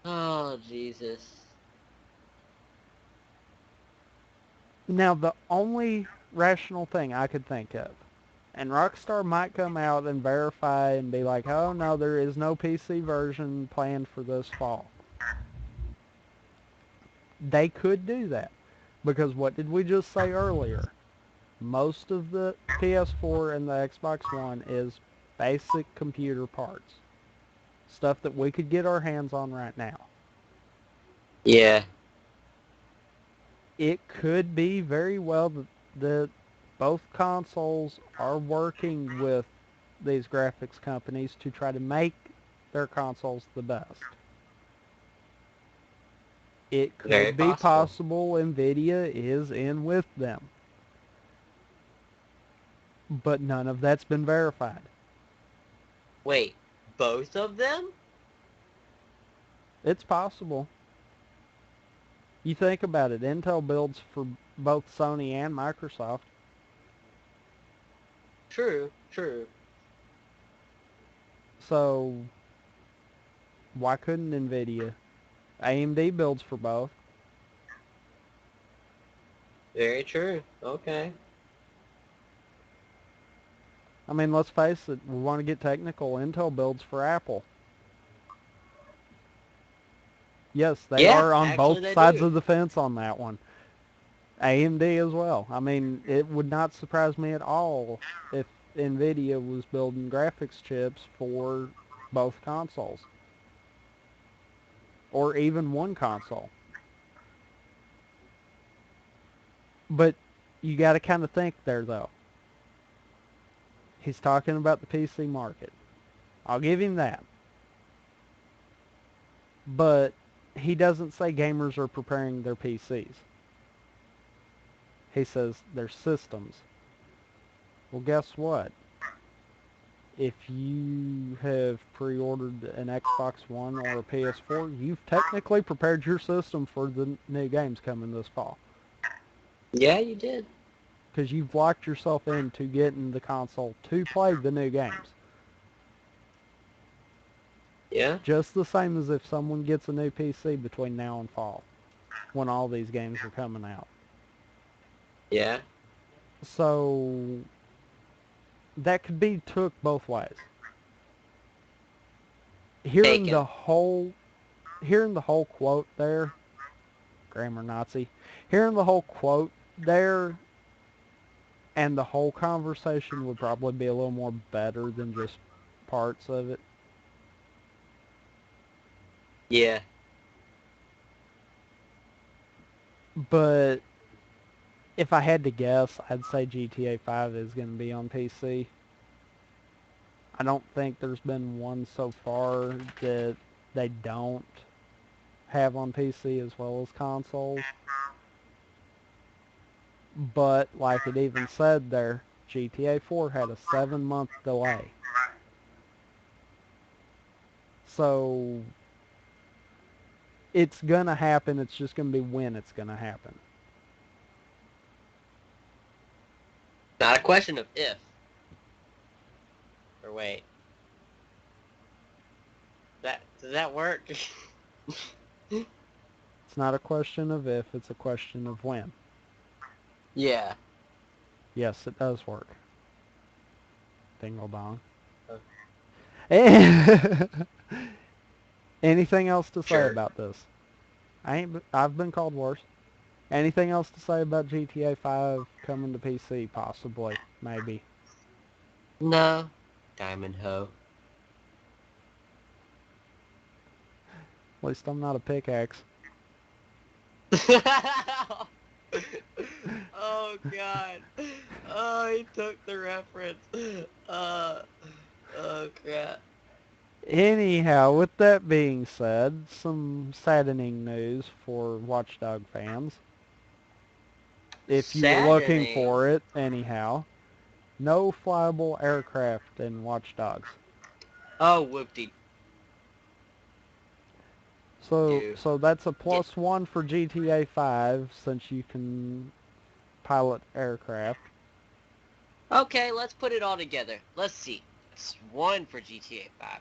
Oh, Jesus. Now, the only rational thing I could think of, and Rockstar might come out and verify and be like, oh no, there is no PC version planned for this fall. They could do that. Because what did we just say earlier? Most of the PS4 and the Xbox One is basic computer parts. Stuff that we could get our hands on right now. Yeah. It could be very well that both consoles are working with these graphics companies to try to make their consoles the best. It Very could be possible. possible Nvidia is in with them. But none of that's been verified. Wait, both of them? It's possible. You think about it, Intel builds for both Sony and Microsoft. True, true. So why couldn't Nvidia? AMD builds for both. Very true. Okay. I mean, let's face it, we want to get technical. Intel builds for Apple. Yes, they Yeah, are on actually both they sides do. of the fence on that one. AMD as well. I mean, it would not surprise me at all if NVIDIA was building graphics chips for both consoles. Or even one console. But you got to kind of think there, though. He's talking about the PC market. I'll give him that. But he doesn't say gamers are preparing their PCs. He says their systems. Well, guess what? If you have pre-ordered an Xbox One or a PS4, you've technically prepared your system for the new games coming this fall. Yeah, you did. Because you've locked yourself into getting the console to play the new games. Yeah. Just the same as if someone gets a new PC between now and fall, when all these games are coming out. Yeah. So that could be took both ways. Hearing the whole quote there, grammar Nazi, hearing the whole quote there and the whole conversation would probably be a little more better than just parts of it. Yeah. But if I had to guess, I'd say GTA 5 is going to be on PC. I don't think there's been one so far that they don't have on PC as well as consoles. But like it even said there, GTA 4 had a 7-month delay. So it's going to happen. It's just going to be when it's going to happen. Not a question of if. Or wait. Does that work? It's not a question of if, it's a question of when. Yeah. Yes, it does work. Dingle dong. Anything else to say about this? I've been called worse. Anything else to say about GTA 5 coming to PC? Possibly. Maybe. No. Diamond Hoe. At least I'm not a pickaxe. Oh God. Oh, he took the reference. Oh crap. Anyhow, with that being said, some saddening news for Watch Dogs fans. If you were looking for it, anyhow. No flyable aircraft in Watch Dogs. Oh, whoopty. So that's a +1 for GTA 5 since you can pilot aircraft. Okay, let's put it all together. Let's see. It's 1 for GTA 5.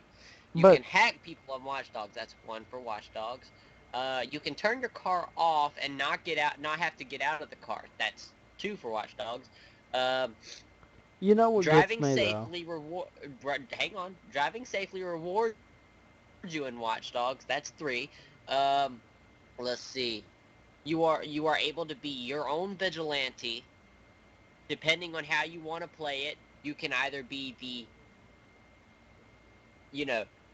You can hack people on Watch Dogs. That's 1 for Watch Dogs. You can turn your car off and not have to get out of the car. That's 2 for Watch Dogs. You know what driving gets me, safely hang on. Driving safely rewards you in Watch Dogs. That's 3. Let's see. You are able to be your own vigilante. Depending on how you want to play it, you can either be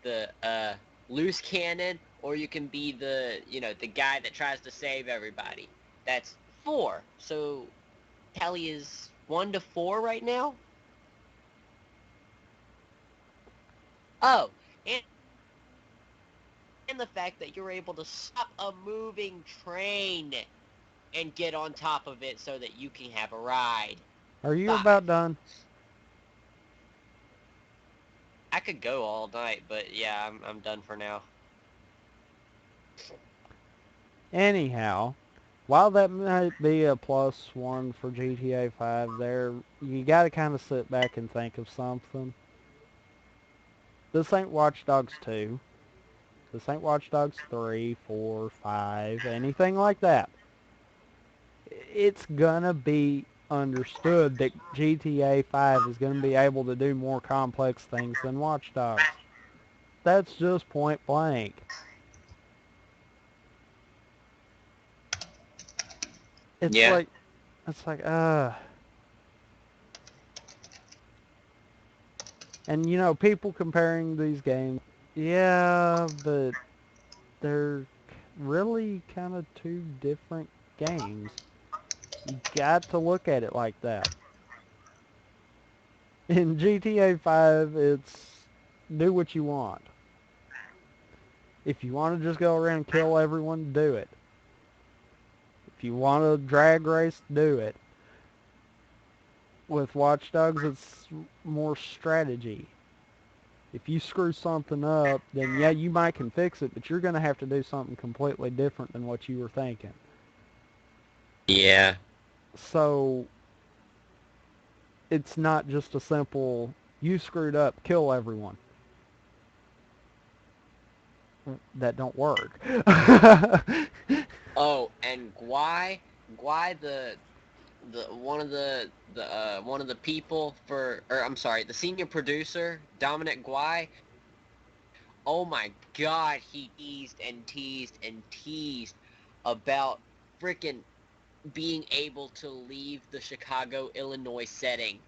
the loose cannon, or you can be the guy that tries to save everybody. That's 4. So tally is 1 to 4 right now. Oh, and the fact that you're able to stop a moving train and get on top of it so that you can have a ride. Are you about done? I could go all night, but yeah, I'm done for now. Anyhow, while that might be a +1 for GTA 5 there, you gotta kind of sit back and think of something. This ain't Watch Dogs 2. This ain't Watch Dogs 3, 4, 5, anything like that. It's gonna be understood that GTA 5 is gonna be able to do more complex things than Watch Dogs. That's just point blank. It's like It's like, and people comparing these games, yeah, but they're really kind of two different games. You got to look at it like that. In GTA 5, it's do what you want. If you want to just go around and kill everyone, do it. If you want to drag race, do it. With Watch Dogs, it's more strategy. If you screw something up, then yeah, you might can fix it, but you're going to have to do something completely different than what you were thinking. Yeah. So it's not just a simple, you screwed up, kill everyone. That don't work. Oh, and Guy, the one of the people for, or I'm sorry, the senior producer, Dominic Guy. Oh my God, he teased and teased and teased about freaking being able to leave the Chicago, Illinois setting.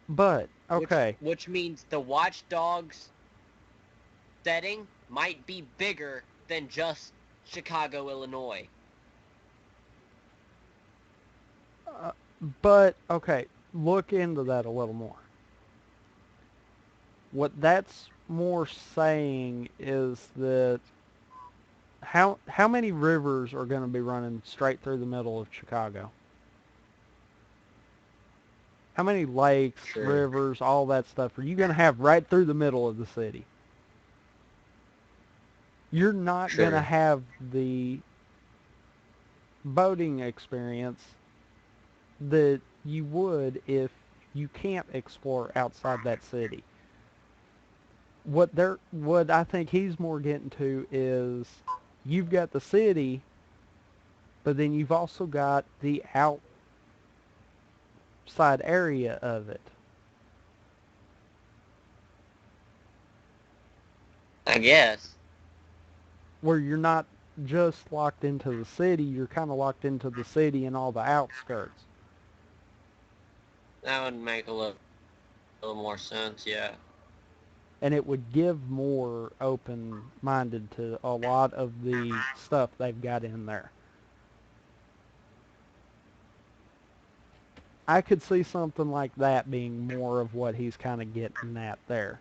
But, okay. Which means the Watch Dogs setting might be bigger than just Chicago, Illinois. But, okay, look into that a little more. What that's more saying is that how many rivers are going to be running straight through the middle of Chicago? How many lakes, rivers, all that stuff are you going to have right through the middle of the city? You're not going to have the boating experience that you would if you can't explore outside that city. What I think he's more getting to is you've got the city, but then you've also got the outside area of it. I guess. Where you're not just locked into the city, you're kind of locked into the city and all the outskirts. That would make a little more sense, yeah. And it would give more open-minded to a lot of the stuff they've got in there. I could see something like that being more of what he's kind of getting at there.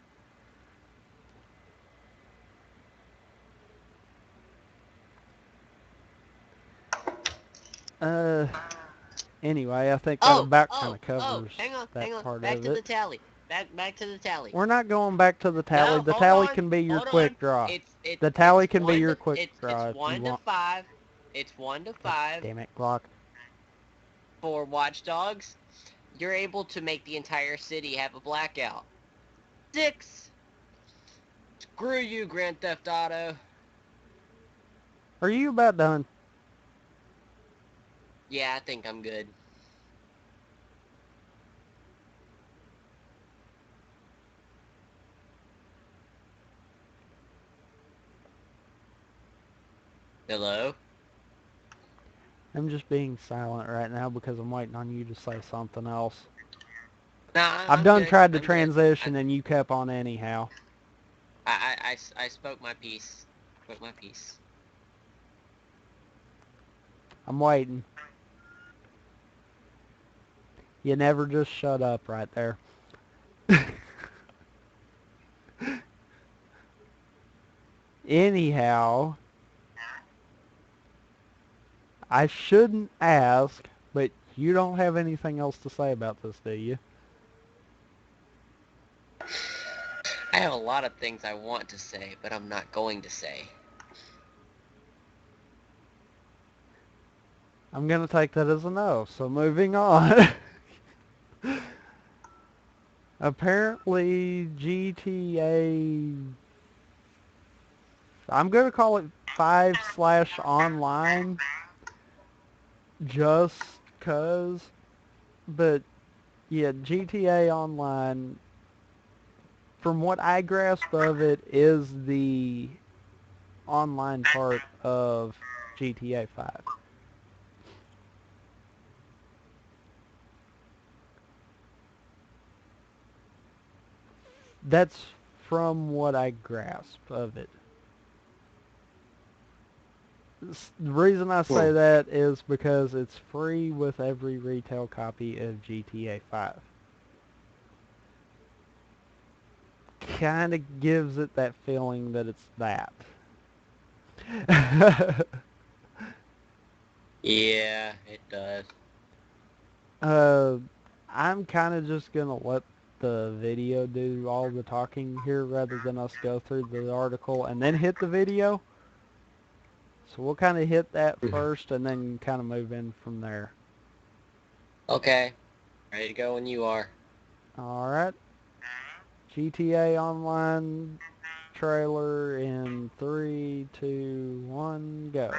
Anyway, I think that about kind of covers that part back of to it. the tally. Back to the tally. We're not going back to the tally. No, The hold tally on, can be your hold quick on. draw. It's The tally can be one your to, quick draw it's if you 1 to want. 5. It's 1 to 5 Damn it, Glock. for Watch Dogs. You're able to make the entire city have a blackout. 6. Screw you, Grand Theft Auto. Are you about done? Yeah, I think I'm good. Hello? I'm just being silent right now because I'm waiting on you to say something else. Nah, I've I'm done good. tried to I'm good. transition and you kept on anyhow. I spoke my piece. Spoke my piece. I'm waiting. You never just shut up right there. Anyhow, I shouldn't ask, but you don't have anything else to say about this, do you? I have a lot of things I want to say, but I'm not going to say. I'm going to take that as a no, so moving on. Apparently, GTA... I'm going to call it 5/online, just 'cause. But, yeah, GTA Online, from what I grasp of it, is the online part of GTA 5. That's from what I grasp of it. The reason I say that is because it's free with every retail copy of GTA 5. Kind of gives it that feeling that it's that. Yeah, it does. I'm kind of just going to let the video do all the talking here rather than us go through the article and then hit the video. So we'll kind of hit that first and then kind of move in from there. Okay. Ready to go when you are. Alright. GTA Online trailer in 3, 2, 1, go.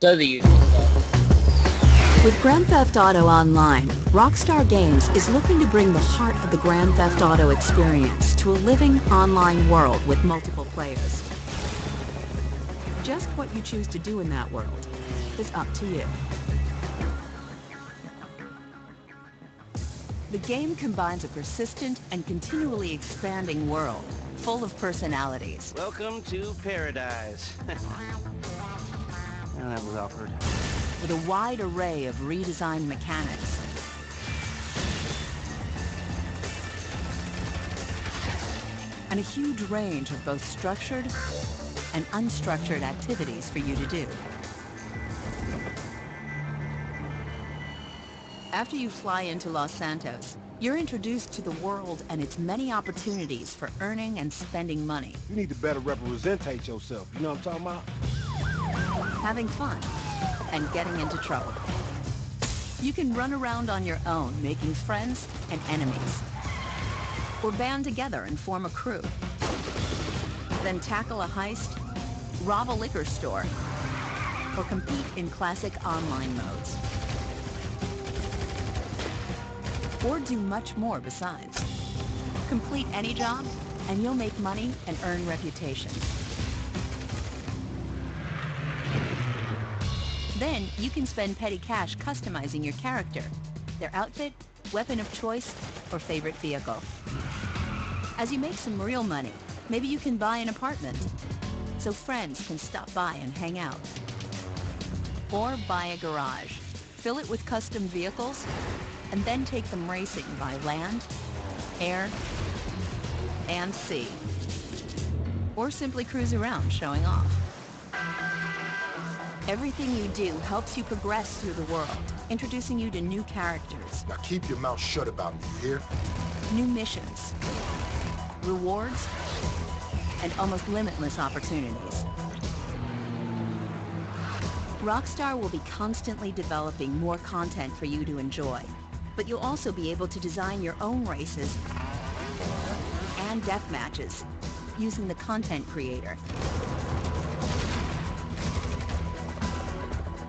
So the usual stuff. With Grand Theft Auto Online, Rockstar Games is looking to bring the heart of the Grand Theft Auto experience to a living online world with multiple players. Just what you choose to do in that world is up to you. The game combines a persistent and continually expanding world full of personalities. Welcome to paradise. Oh, that was awkward. With a wide array of redesigned mechanics. And a huge range of both structured and unstructured activities for you to do. After you fly into Los Santos, you're introduced to the world and its many opportunities for earning and spending money. You need to better representate yourself, you know what I'm talking about? Having fun and getting into trouble. You can run around on your own, making friends and enemies. Or band together and form a crew. Then tackle a heist, rob a liquor store, or compete in classic online modes. Or do much more besides. Complete any job, and you'll make money and earn reputation. Then, you can spend petty cash customizing your character, their outfit, weapon of choice, or favorite vehicle. As you make some real money, maybe you can buy an apartment, so friends can stop by and hang out. Or buy a garage, fill it with custom vehicles, and then take them racing by land, air, and sea. Or simply cruise around showing off. Everything you do helps you progress through the world, introducing you to new characters. Now keep your mouth shut about me, you hear? New missions, rewards, and almost limitless opportunities. Rockstar will be constantly developing more content for you to enjoy, but you'll also be able to design your own races and death matches using the content creator.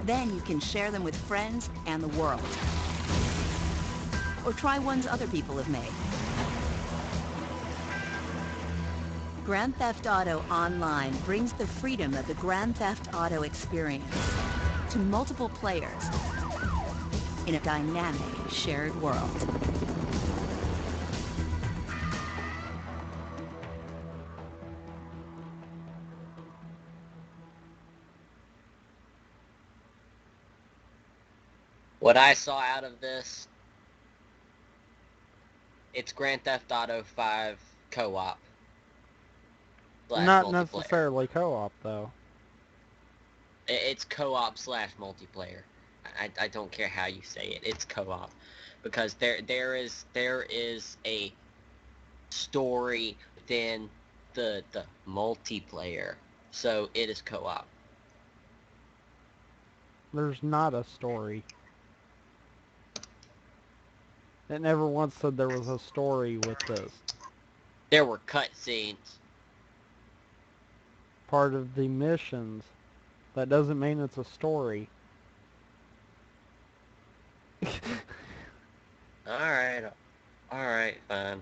Then you can share them with friends and the world. Or try ones other people have made. Grand Theft Auto Online brings the freedom of the Grand Theft Auto experience to multiple players in a dynamic, shared world. What I saw out of this, it's Grand Theft Auto 5 co-op. Not multiplayer. necessarily co-op, though. It's co-op slash multiplayer. I don't care how you say it. It's co-op because there is a story within the multiplayer, so it is co-op. There's not a story. It never once said there was a story with this. There were cutscenes. Part of the missions. That doesn't mean it's a story. Alright, fine.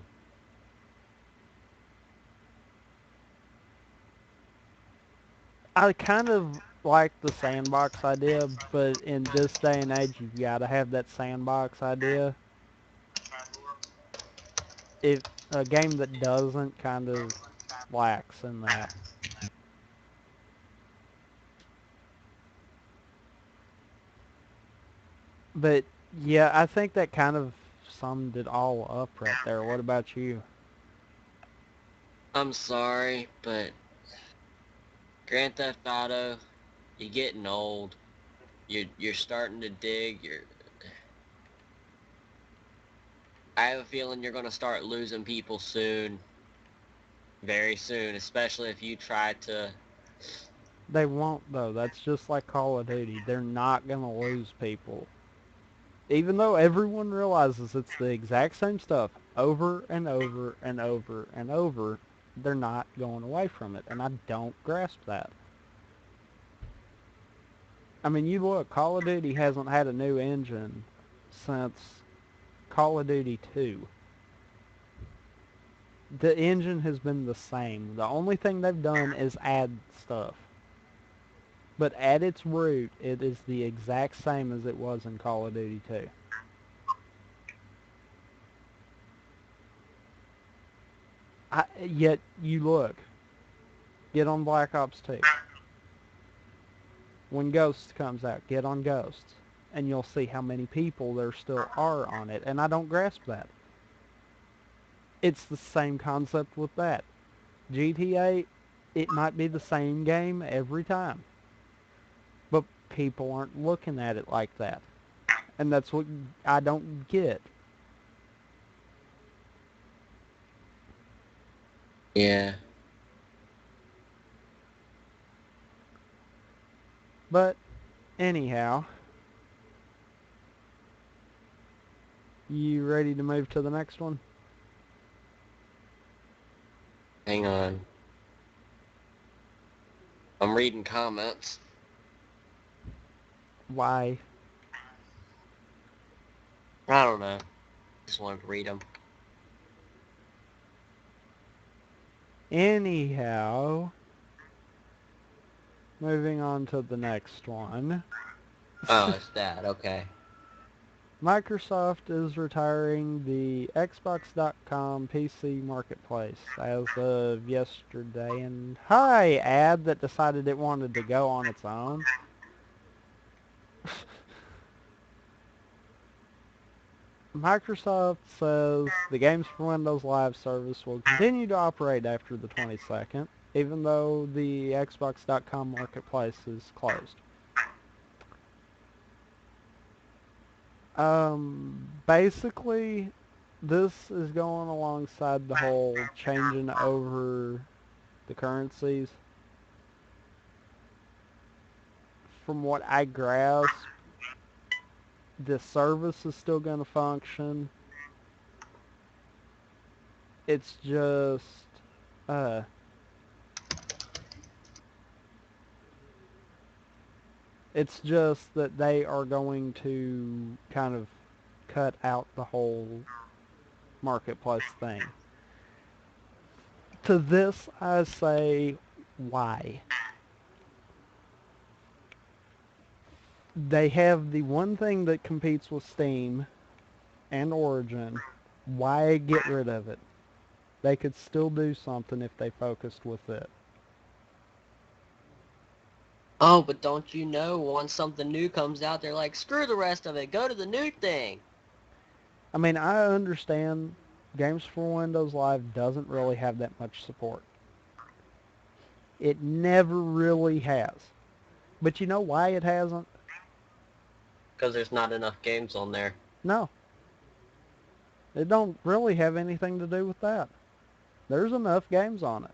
I kind of like the sandbox idea, but in this day and age, you've got to have that sandbox idea. If a game that doesn't kind of lacks in that. But yeah, I think that kind of summed it all up right there. What about you? I'm sorry, but Grand Theft Auto, you're getting old. You're starting to dig. I have a feeling you're gonna start losing people soon. Very soon, especially if you try to. They won't though. That's just like Call of Duty. They're not gonna lose people. Even though everyone realizes it's the exact same stuff over and over and over and over, they're not going away from it, and I don't grasp that. I mean, you look, Call of Duty hasn't had a new engine since Call of Duty 2. The engine has been the same. The only thing they've done is add stuff. But at its root, it is the exact same as it was in Call of Duty 2. Yet, you look, get on Black Ops 2. When Ghosts comes out, get on Ghosts. And you'll see how many people there still are on it. And I don't grasp that. It's the same concept with that. GTA, it might be the same game every time. But people aren't looking at it like that. And that's what I don't get. Yeah. But anyhow, you ready to move to the next one? Hang on. I'm reading comments. Why? I don't know. Just wanted to read them. Anyhow, moving on to the next one. Oh, it's that. Okay. Microsoft is retiring the Xbox.com PC marketplace as of yesterday. And hi, ad that decided it wanted to go on its own. Microsoft says the Games for Windows Live service will continue to operate after the 22nd, even though the Xbox.com marketplace is closed. Basically, this is going alongside the whole changing over the currencies. From what I grasp, the service is still going to function. It's just, uh, it's just that they are going to kind of cut out the whole marketplace thing. To this, I say, why? They have the one thing that competes with Steam and Origin. Why get rid of it? They could still do something if they focused with it. Oh, but don't you know, once something new comes out, they're like, screw the rest of it, go to the new thing. I mean, I understand Games for Windows Live doesn't really have that much support. It never really has. But you know why it hasn't? Because there's not enough games on there. No. It don't really have anything to do with that. There's enough games on it.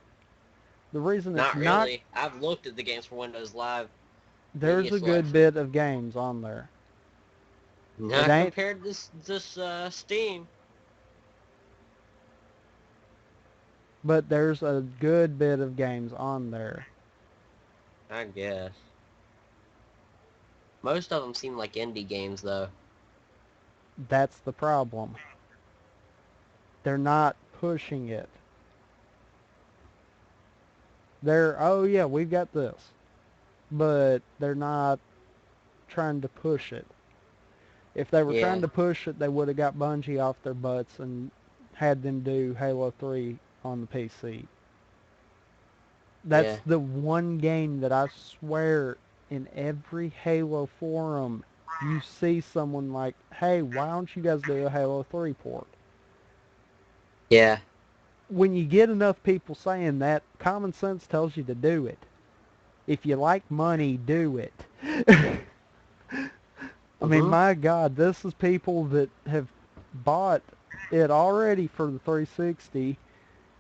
The reason it's Not really. I've looked at the Games for Windows Live there's media a good selection. bit of games on there. Not ain't- compared to this Steam. But there's a good bit of games on there. I guess. Most of them seem like indie games, though. That's the problem. They're not pushing it. They're, oh yeah, we've got this. but they're not trying to push it. If they were Yeah. trying to push it, they would have got Bungie off their butts and had them do Halo 3 on the PC. That's Yeah. the one game that I swear in every Halo forum you see someone like, hey, why don't you guys do a Halo 3 port? Yeah. When you get enough people saying that, common sense tells you to do it. If you like money, do it. I mean, Mhm. my God, this is people that have bought it already for the 360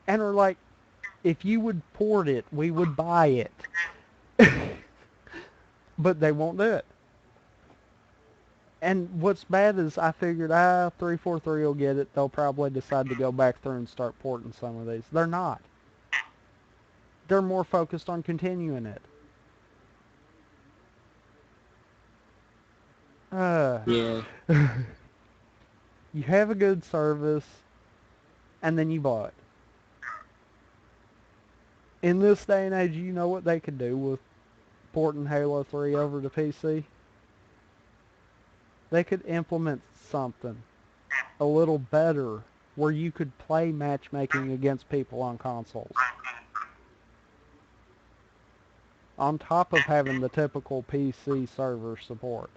and are like, if you would port it, we would buy it. But they won't do it. And what's bad is I figured, 343 will get it. They'll probably decide to go back through and start porting some of these. They're not. They're more focused on continuing it. Yeah. You have a good service, and then you buy it. In this day and age, you know what they could do with porting Halo 3 over to PC? They could implement something a little better where you could play matchmaking against people on consoles. On top of having the typical PC server support.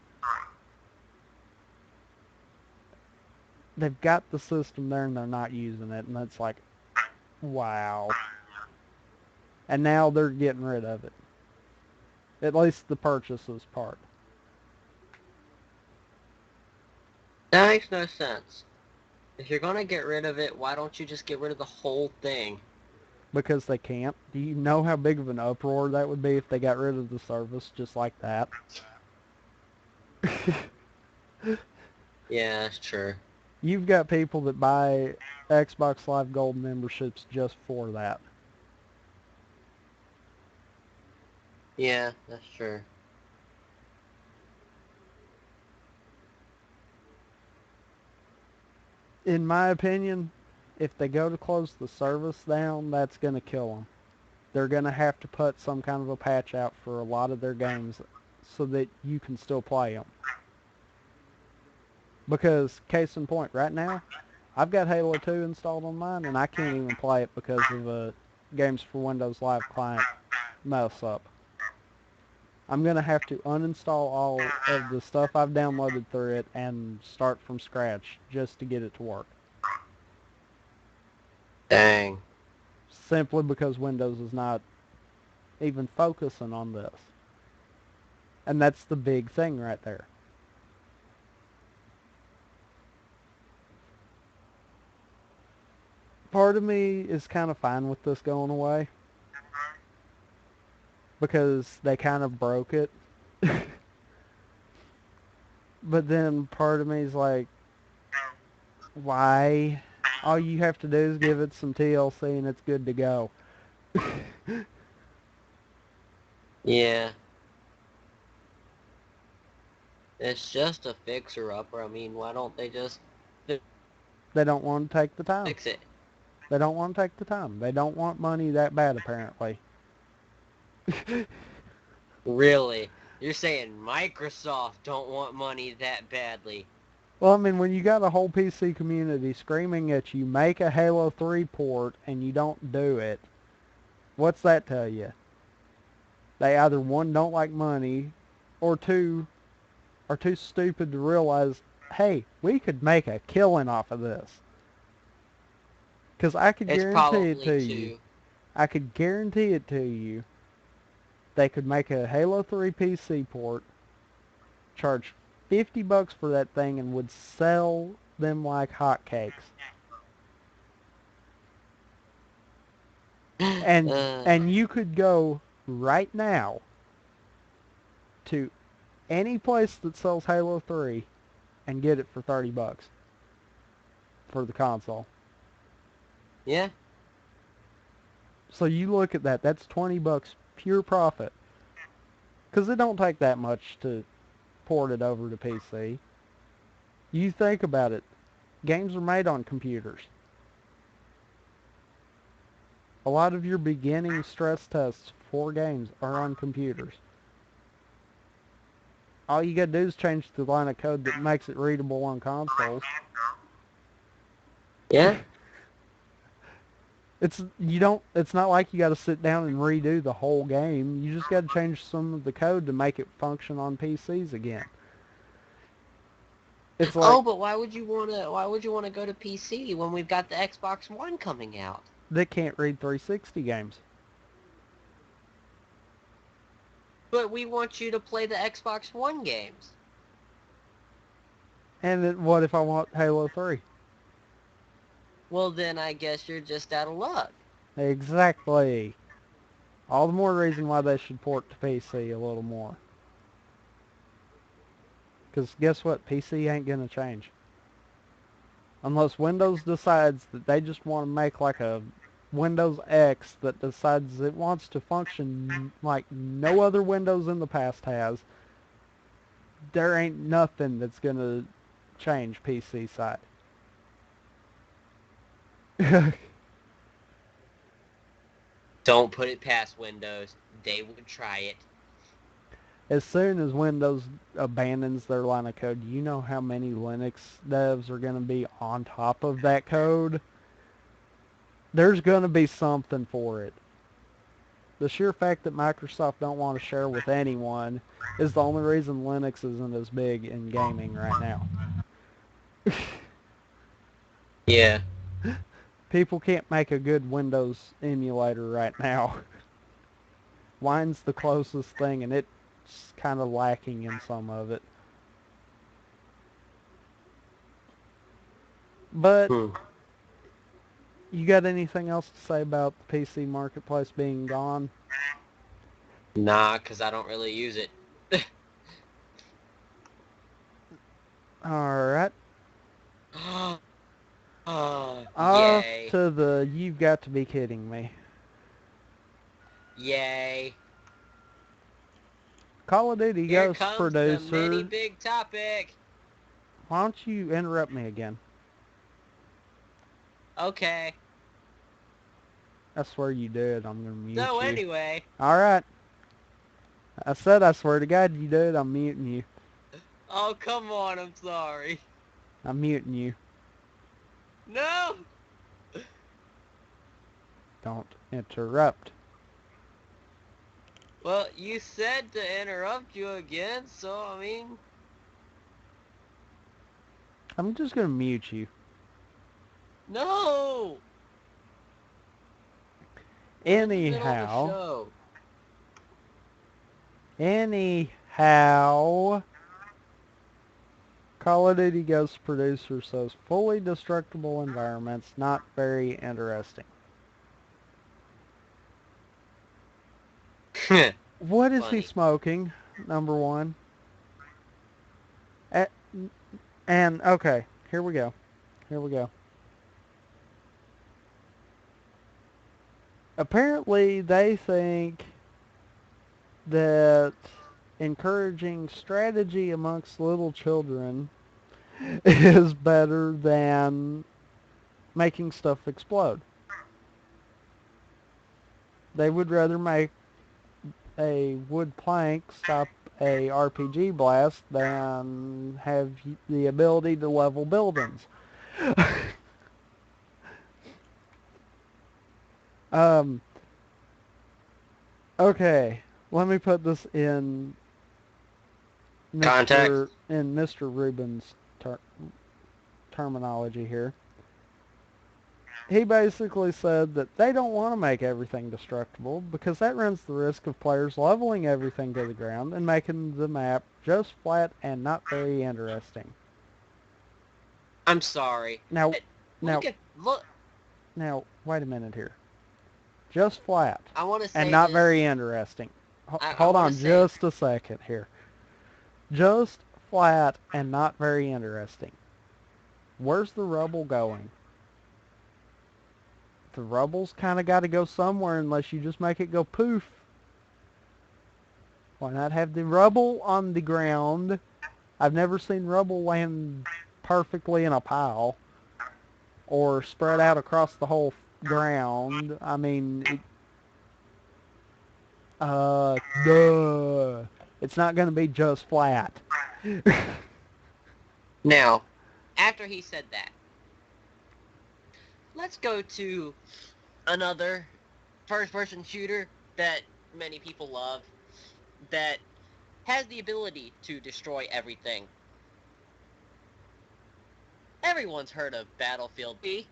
They've got the system there and they're not using it, and that's like, wow. And now they're getting rid of it. At least the purchases part. That makes no sense. If you're gonna get rid of it, why don't you just get rid of the whole thing? Because they can't. Do you know how big of an uproar that would be if they got rid of the service just like that? Yeah, that's true. You've got people that buy Xbox Live Gold memberships just for that. Yeah, that's true. In my opinion, if they go to close the service down, that's going to kill them. They're going to have to put some kind of a patch out for a lot of their games so that you can still play them. Because, case in point, right now, I've got Halo 2 installed on mine, and I can't even play it because of a Games for Windows Live client mess up. I'm going to have to uninstall all of the stuff I've downloaded through it and start from scratch just to get it to work. Dang. Simply because Windows is not even focusing on this. And that's the big thing right there. Part of me is kind of fine with this going away because they kind of broke it. But then part of me is like, why? All you have to do is give it some TLC and it's good to go. Yeah. It's just a fixer-upper. I mean, why don't they just They don't want to take the time. fix it? They don't want to take the time. They don't want money that bad, apparently. Really? You're saying Microsoft don't want money that badly? Well, I mean, when you got a whole PC community screaming at you, make a Halo 3 port, and you don't do it, what's that tell you? They either, one, don't like money, or two, are too stupid to realize, hey, we could make a killing off of this. Because I could It's guarantee it probably to you. I could guarantee it to you. They could make a Halo 3 PC port, charge $50 for that thing, and would sell them like hotcakes. And uh, and you could go right now to any place that sells Halo 3 and get it for $30 for the console. yeah. So you look at that, that's $20 pure profit. Because it don't take that much to port it over to PC. You think about it, games are made on computers. A lot of your beginning stress tests for games are on computers. All you gotta do is change the line of code that makes it readable on consoles. Yeah. It's not like you gotta sit down and redo the whole game. You just gotta change some of the code to make it function on PCs again. It's like Oh, but why would you wanna go to PC when we've got the Xbox One coming out? they can't read 360 games. But we want you to play the Xbox One games. And then what if I want Halo 3? Well, then I guess you're just out of luck. Exactly. All the more reason why they should port to PC a little more. Because guess what? PC ain't going to change. Unless Windows decides that they just want to make like a Windows X that decides it wants to function like no other Windows in the past has, there ain't nothing that's going to change PC side. Don't put it past Windows. They would try it. As soon as Windows abandons their line of code, you know how many Linux devs are going to be on top of that code? There's going to be something for it. The sheer fact that Microsoft don't want to share with anyone is the only reason Linux isn't as big in gaming right now. Yeah. People can't make a good Windows emulator right now. Wine's the closest thing, and it's kind of lacking in some of it. But you got anything else to say about the PC marketplace being gone? Nah, because I don't really use it. Alright. Off Yay. to the you've got to be kidding me. Yay. Call of Duty Here Ghost comes producer. the mini big topic. Why don't you interrupt me again? Okay. I swear you did. I'm going to mute So you. anyway. Alright. I said I swear to God you did. I'm muting you. Oh, come on. I'm sorry. I'm muting you. No. Don't interrupt. Well, you said to interrupt you again, so I mean... I'm just going to mute you. No! Anyhow, Call of Duty Ghost producer says fully destructible environments, not very interesting. What is Funny. he smoking? Number one. And okay, here we go. Apparently, they think that encouraging strategy amongst little children is better than making stuff explode. They would rather make a wood plank stop a RPG blast than have the ability to level buildings. Okay, let me put this in Context. Mr. Rubin's terminology here. He basically said that they don't want to make everything destructible because that runs the risk of players leveling everything to the ground and making the map just flat and not very interesting. I'm sorry. Now, Look. Now, wait a minute here. Just flat. I want to say and not this. very interesting. Hold on just a second here. Just flat and not very interesting. Where's the rubble going? The rubble's kind of got to go somewhere unless you just make it go poof. Why not have the rubble on the ground? I've never seen rubble land perfectly in a pile or spread out across the whole ground. I mean, It's not going to be just flat. Now, after he said that, let's go to another first-person shooter that many people love, that has the ability to destroy everything. Everyone's heard of Battlefield 3.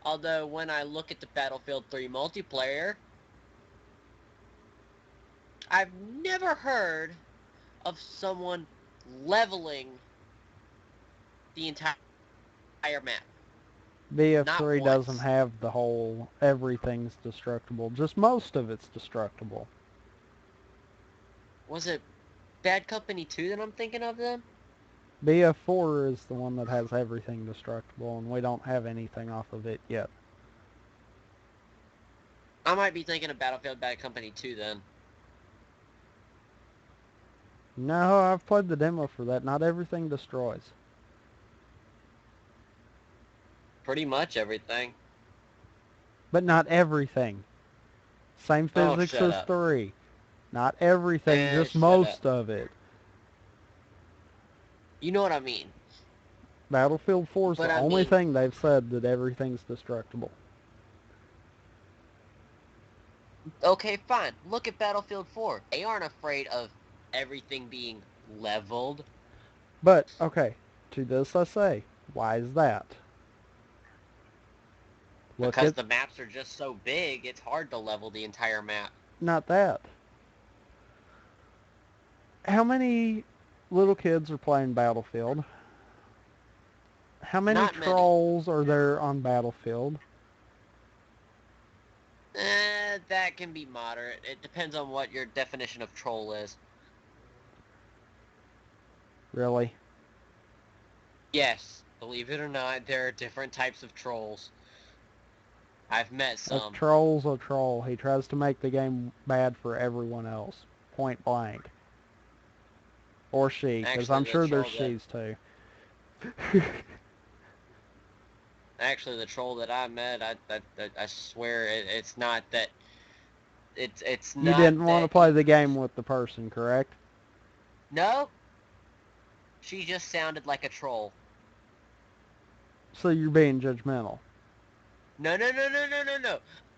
Although, when I look at the Battlefield 3 multiplayer, I've never heard of someone leveling the entire map. BF3 doesn't have the whole everything's destructible. Just most of it's destructible. Was it Bad Company 2 that I'm thinking of then? BF4 is the one that has everything destructible, and we don't have anything off of it yet. I might be thinking of Battlefield Bad Company 2 then. No, I've played the demo for that. Not everything destroys. Pretty much everything. But not everything. Same physics shut as up. 3. Not everything, just shut most up. of it. You know what I mean. Battlefield 4 is the only thing they've said that everything's destructible. Okay, fine. Look at Battlefield 4. They aren't afraid of everything being leveled. But, okay, to this I say, why is that? Because the maps are just so big, it's hard to level the entire map. Not that. How many little kids are playing Battlefield? How many trolls are there on Battlefield? That can be moderate. It depends on what your definition of troll is. Really? Yes. Believe it or not, there are different types of trolls. I've met some. A troll's a troll. He tries to make the game bad for everyone else. Point blank. Or she, because I'm sure there's she's too. Actually, the troll that I met, I swear it's not that. It's not. You didn't want to play the game with the person, correct? No. She just sounded like a troll. So you're being judgmental. No.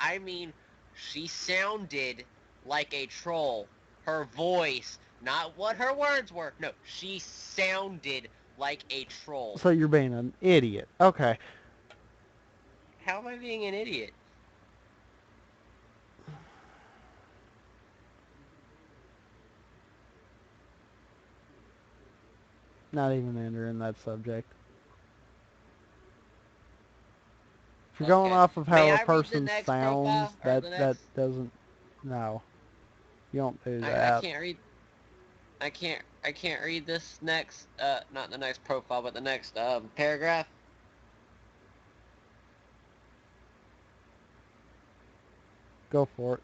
I mean, she sounded like a troll. Her voice, not what her words were. No, she sounded like a troll. So you're being an idiot. Okay. How am I being an idiot? Not even entering that subject. If you're going off of how a person sounds, that doesn't. No, you don't do that. I can't read. I can't read this next. Not the next profile, but the next paragraph. Go for it.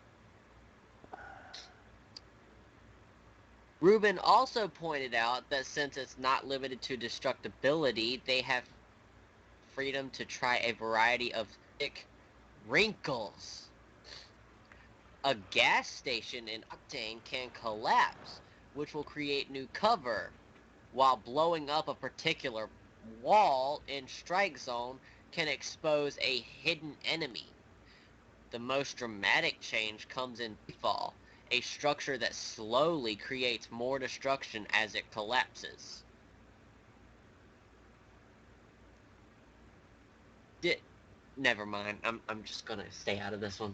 Ruben also pointed out that since it's not limited to destructibility, they have freedom to try a variety of thick wrinkles. A gas station in Octane can collapse, which will create new cover, while blowing up a particular wall in Strike Zone can expose a hidden enemy. The most dramatic change comes in Freefall, a structure that slowly creates more destruction as it collapses. Never mind. I'm just gonna stay out of this one.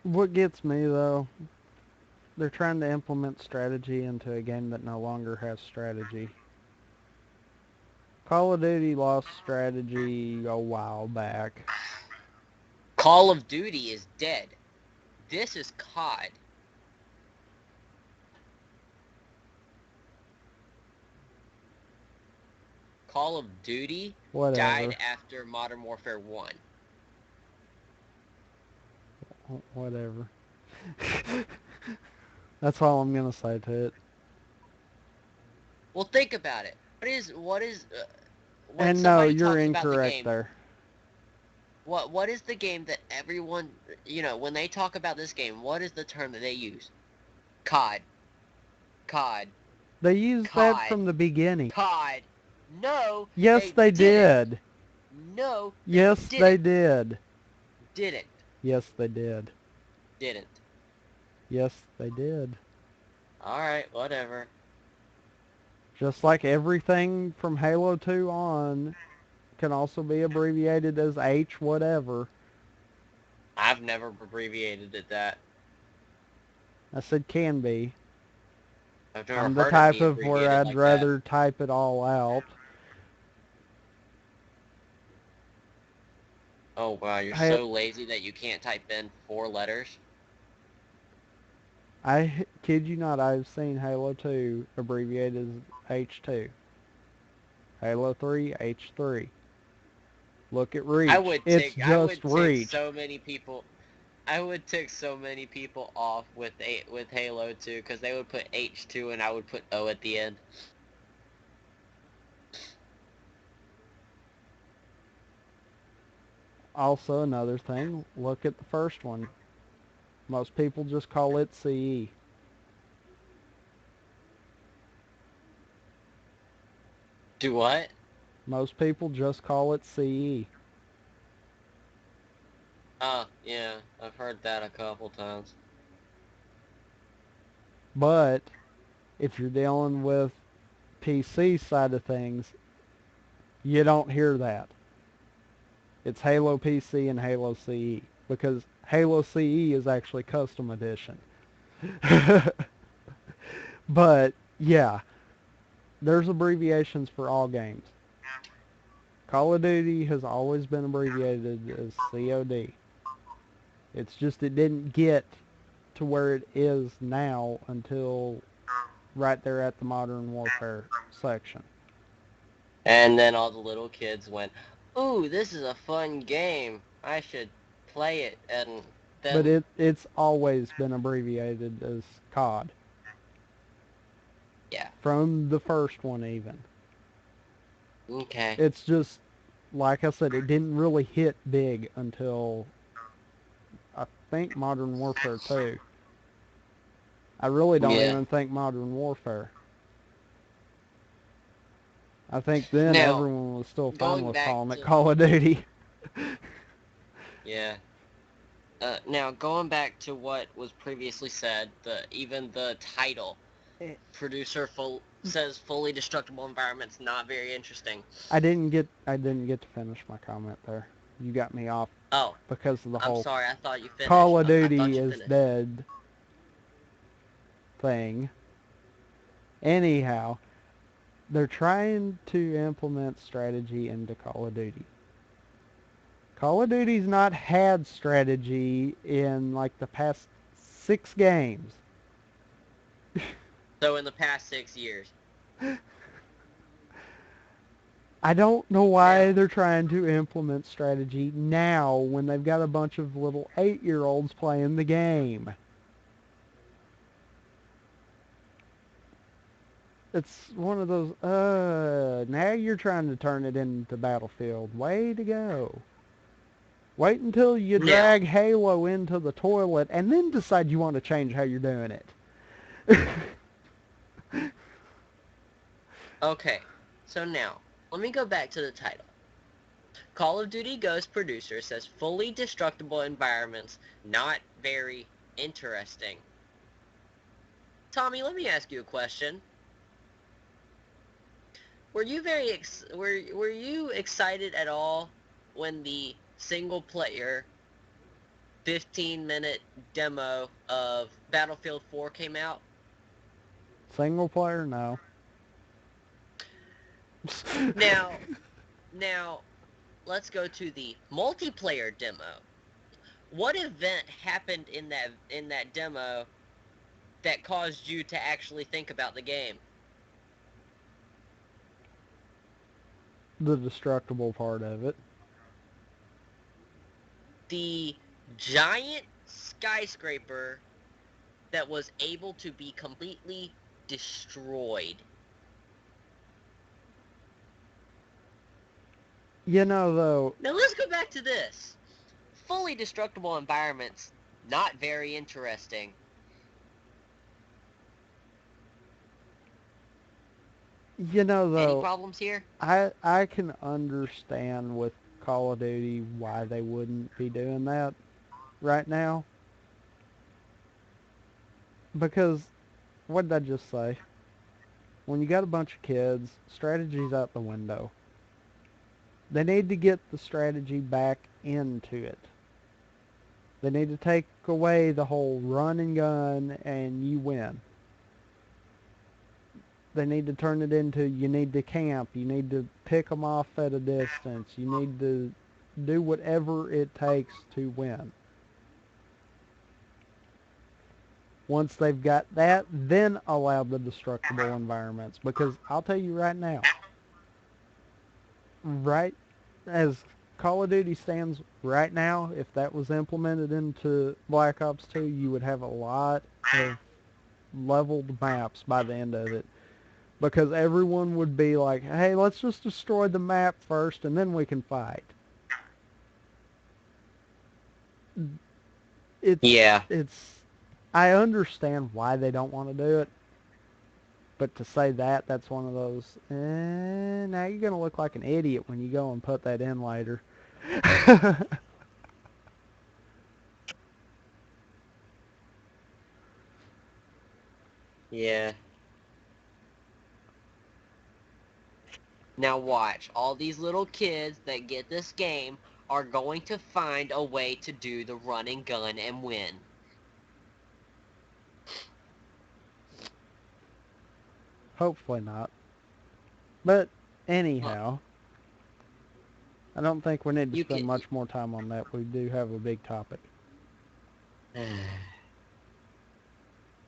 What gets me though, they're trying to implement strategy into a game that no longer has strategy. Call of Duty lost strategy a while back. Call of Duty is dead. This is COD. Call of Duty died after Modern Warfare 1. Whatever. That's all I'm gonna say to it. Well, think about it. What and no, you're incorrect there. What is the game that everyone, when they talk about this game, what is the term that they use? COD. COD. They used that COD. from the beginning. COD. No, Yes, they didn't. did. No, Yes, they did. Didn't. Yes, they did. Didn't. Yes, they did. Alright, whatever. Just like everything from Halo 2 on can also be abbreviated as H whatever. I've never abbreviated it that. I said can be. I've never I'm the heard it type be of where abbreviated I'd like rather type it all out. that. Oh wow, you're I so lazy that you can't type in 4 letters? kid you not, I've seen Halo 2 abbreviated as H2. Halo 3, H3. Look at Reach. It's just Reach. I would tick so many people off with Halo 2 because they would put H2 and I would put O at the end. Also, another thing, look at the first one. Most people just call it CE. Do what? Most people just call it CE. Oh, yeah, I've heard that a couple times. But if you're dealing with PC side of things, you don't hear that. It's Halo PC and Halo CE because Halo CE is actually custom edition. But yeah, there's abbreviations for all games. Call of Duty has always been abbreviated as COD. It's just it didn't get to where it is now until right there at the Modern Warfare section. And then all the little kids went, "Ooh, this is a fun game. I should play it." And then But it's always been abbreviated as COD. yeah. From the first one even. Okay. It's just, like I said, it didn't really hit big until, I think, Modern Warfare 2. I really don't Yeah. even think Modern Warfare. I think then Now, everyone was still fine going with back calling it to- Call of Duty. Yeah. Now, going back to what was previously said, even the title, producer says fully destructible environments not very interesting. I didn't get to finish my comment there. You got me off Oh, because of the I'm whole sorry. I thought you finished. Call of I thought Duty you is finished. dead thing. Anyhow, they're trying to implement strategy into Call of Duty. Call of Duty's not had strategy in like the past 6 games. So in the past 6 years. I don't know why they're trying to implement strategy now when they've got a bunch of little 8-year-olds playing the game. It's one of those, now you're trying to turn it into Battlefield. Way to go. Wait until you drag Halo into the toilet and then decide you want to change how you're doing it. Okay, so now, let me go back to the title. Call of Duty Ghost producer says fully destructible environments, not very interesting. Tommy, let me ask you a question. Were you were you excited at all when the single player 15-minute demo of Battlefield 4 came out? Single player? No. Now, let's go to the multiplayer demo. What event happened in that demo that caused you to actually think about the game? The destructible part of it. The giant skyscraper that was able to be completely destroyed. You know, though... Now let's go back to this. fully destructible environments, not very interesting. You know, Any though, problems here? I can understand with Call of Duty why they wouldn't be doing that right now. Because, what did I just say? When you got a bunch of kids, strategy's out the window. They need to get the strategy back into it. They need to take away the whole run and gun and you win. They need to turn it into you need to camp, you need to pick them off at a distance, you need to do whatever it takes to win. Once they've got that, then allow the destructible environments. Because I'll tell you right now, right as Call of Duty stands right now, if that was implemented into Black Ops 2, you would have a lot of leveled maps by the end of it. Because everyone would be like, hey, let's just destroy the map first and then we can fight. It's I understand why they don't want to do it. But to say that's one of those, now you're going to look like an idiot when you go and put that in later. Yeah. Now watch, all these little kids that get this game are going to find a way to do the run and gun and win. Hopefully not. But anyhow, I don't think we need to spend much more time on that. We do have a big topic.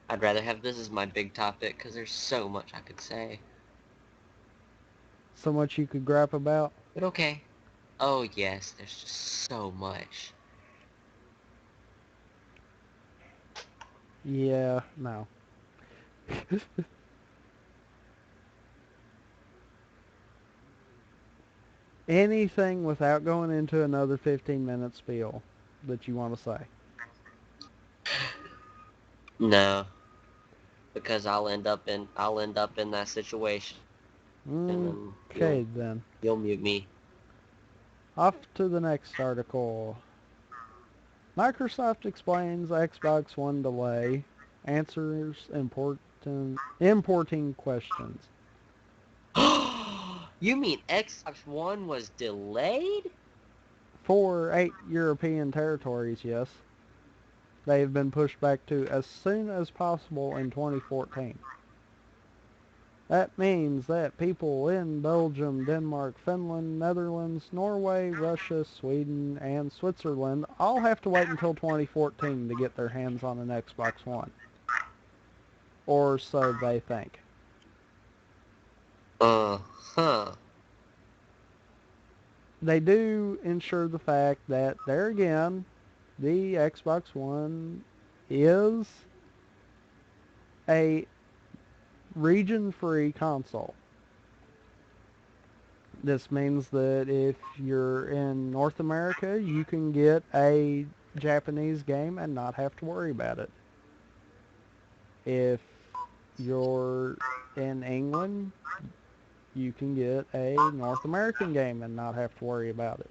I'd rather have this as my big topic because there's so much I could say. So much you could gripe about? But okay. Oh yes, there's just so much. Yeah, no. Anything without going into another 15-minute spiel that you want to say? No. Because I'll end up in that situation. Okay, then. You'll mute me. Off to the next article. Microsoft explains Xbox One delay, answers importing questions. You mean Xbox One was delayed? For 8 European territories, yes. They have been pushed back to as soon as possible in 2014. That means that people in Belgium, Denmark, Finland, Netherlands, Norway, Russia, Sweden, and Switzerland all have to wait until 2014 to get their hands on an Xbox One. Or so they think. Uh-huh. They do ensure the fact that, there again, the Xbox One is a region-free console. This means that if you're in North America, you can get a Japanese game and not have to worry about it. If you're in England, you can get a North American game and not have to worry about it.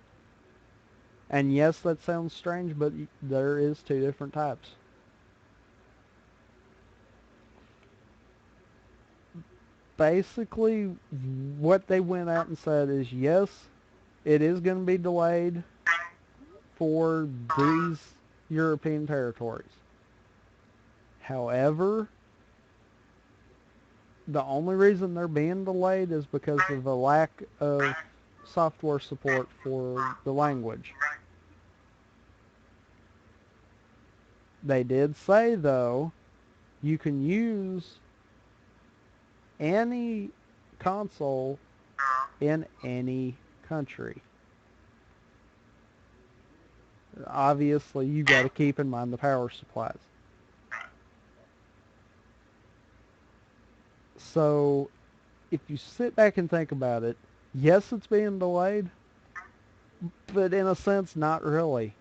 And yes, that sounds strange, but there is two different types. Basically, what they went out and said is, yes, it is going to be delayed for these European territories. However, the only reason they're being delayed is because of the lack of software support for the language. They did say, though, you can use any console in any country. Obviously, you got to keep in mind the power supplies. So, if you sit back and think about it, yes, it's being delayed, but in a sense, not really.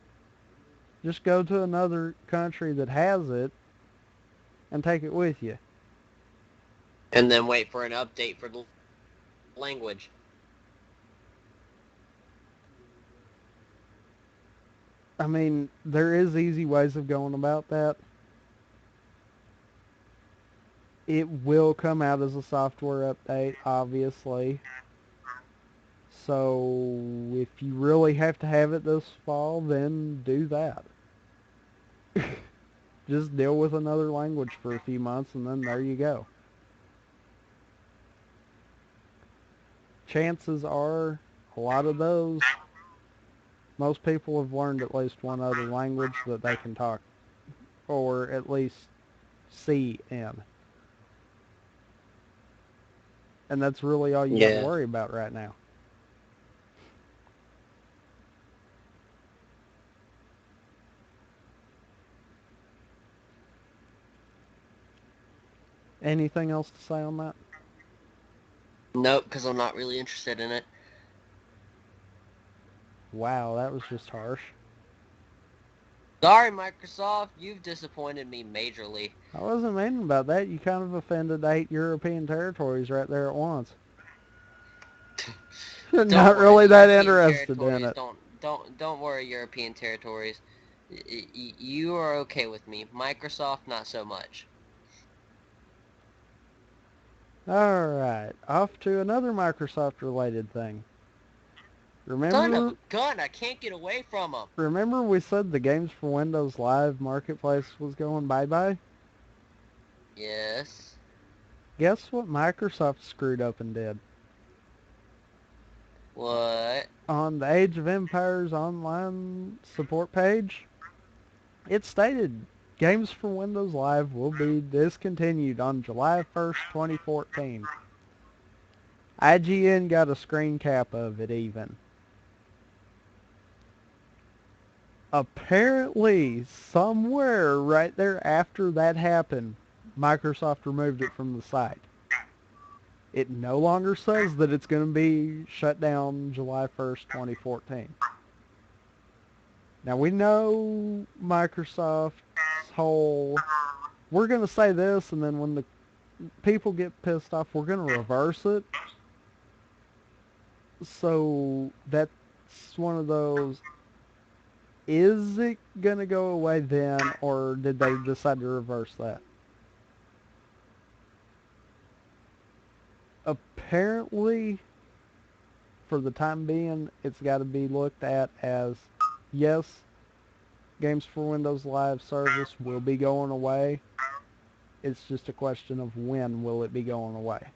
Just go to another country that has it and take it with you. And then wait for an update for the language. I mean, there is easy ways of going about that. It will come out as a software update, obviously. So if you really have to have it this fall, then do that. Just deal with another language for a few months, and then there you go. Chances are, a lot of those, most people have learned at least one other language that they can talk, or at least see in. And that's really all you got to worry about right now. Anything else to say on that? Nope, because I'm not really interested in it. Wow, that was just harsh. Sorry, Microsoft, you've disappointed me majorly. I wasn't meaning about that. You kind of offended 8 European territories right there at once. Not really that interested in it. Don't worry, European territories. You are okay with me. Microsoft, not so much. Alright, off to another Microsoft-related thing. Remember, Son of a gun, I can't get away from them. Remember we said the Games for Windows Live marketplace was going bye-bye? Yes. Guess what Microsoft screwed up and did? What? On the Age of Empires online support page, it stated Games for Windows Live will be discontinued on July 1st, 2014. IGN got a screen cap of it even. Apparently, somewhere right there after that happened, Microsoft removed it from the site. It no longer says that it's going to be shut down July 1st, 2014. Now we know Microsoft's whole, we're going to say this, and then when the people get pissed off, we're going to reverse it. So that's one of those, is it going to go away then, or did they decide to reverse that? Apparently, for the time being, it's got to be looked at as, yes, Games for Windows Live service will be going away. It's just a question of when will it be going away.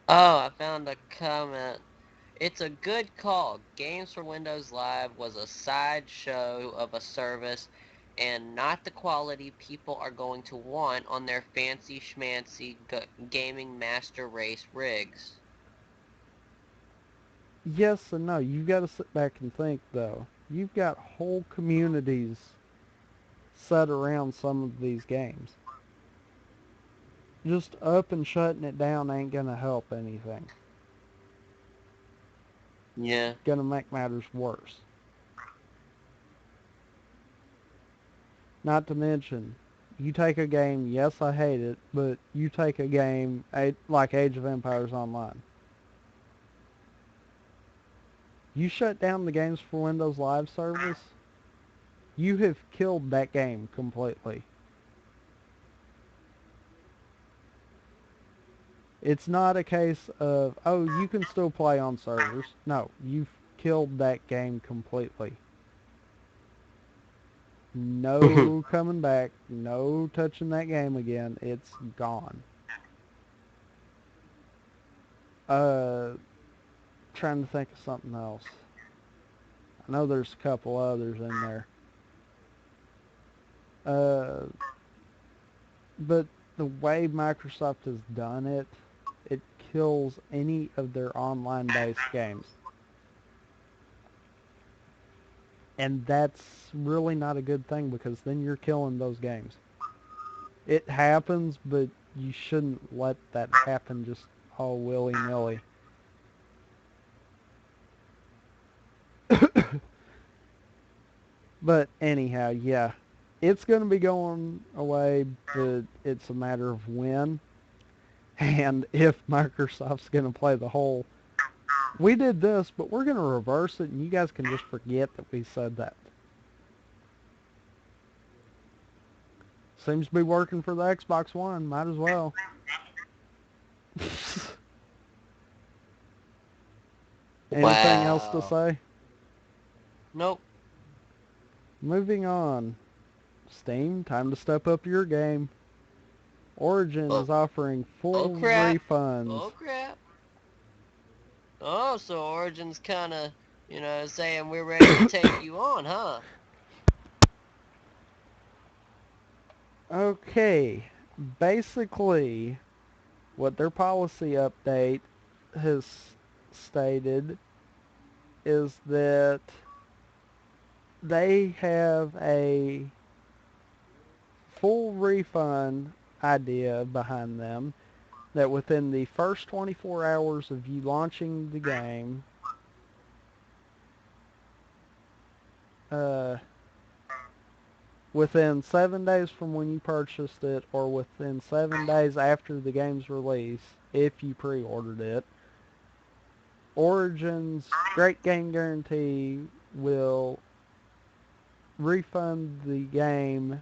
Oh, I found a comment. It's a good call. Games for Windows Live was a sideshow of a service and not the quality people are going to want on their fancy schmancy gaming master race rigs. Yes and no. You've got to sit back and think, though. You've got whole communities set around some of these games. Just up and shutting it down ain't going to help anything. Yeah. It's going to make matters worse. Not to mention, you take a game, yes, I hate it, but you take a game like Age of Empires Online. You shut down the Games for Windows Live service, you have killed that game completely. It's not a case of, oh, you can still play on servers. No, you've killed that game completely. No coming back, no touching that game again. It's gone. Trying to think of something else. I know there's a couple others in there. But the way Microsoft has done it, it kills any of their online-based games. And that's really not a good thing, because then you're killing those games. It happens, but you shouldn't let that happen just all willy-nilly. But anyhow, yeah, it's going to be going away, but it's a matter of when and if Microsoft's going to play the whole, we did this, but we're going to reverse it, and you guys can just forget that we said that. Seems to be working for the Xbox One. Might as well. Anything else to Wow. say? Nope. Moving on. Steam, time to step up your game. Origin Oh, is offering oh full crap. refunds. Oh crap. Oh, so Origin's kind of, saying we're ready to take you on, huh? Okay. Basically, what their policy update has stated is that they have a full refund idea behind them, that within the first 24 hours of you launching the game, within 7 days from when you purchased it, or within 7 days after the game's release, if you pre-ordered it, Origin's Great Game Guarantee will refund the game,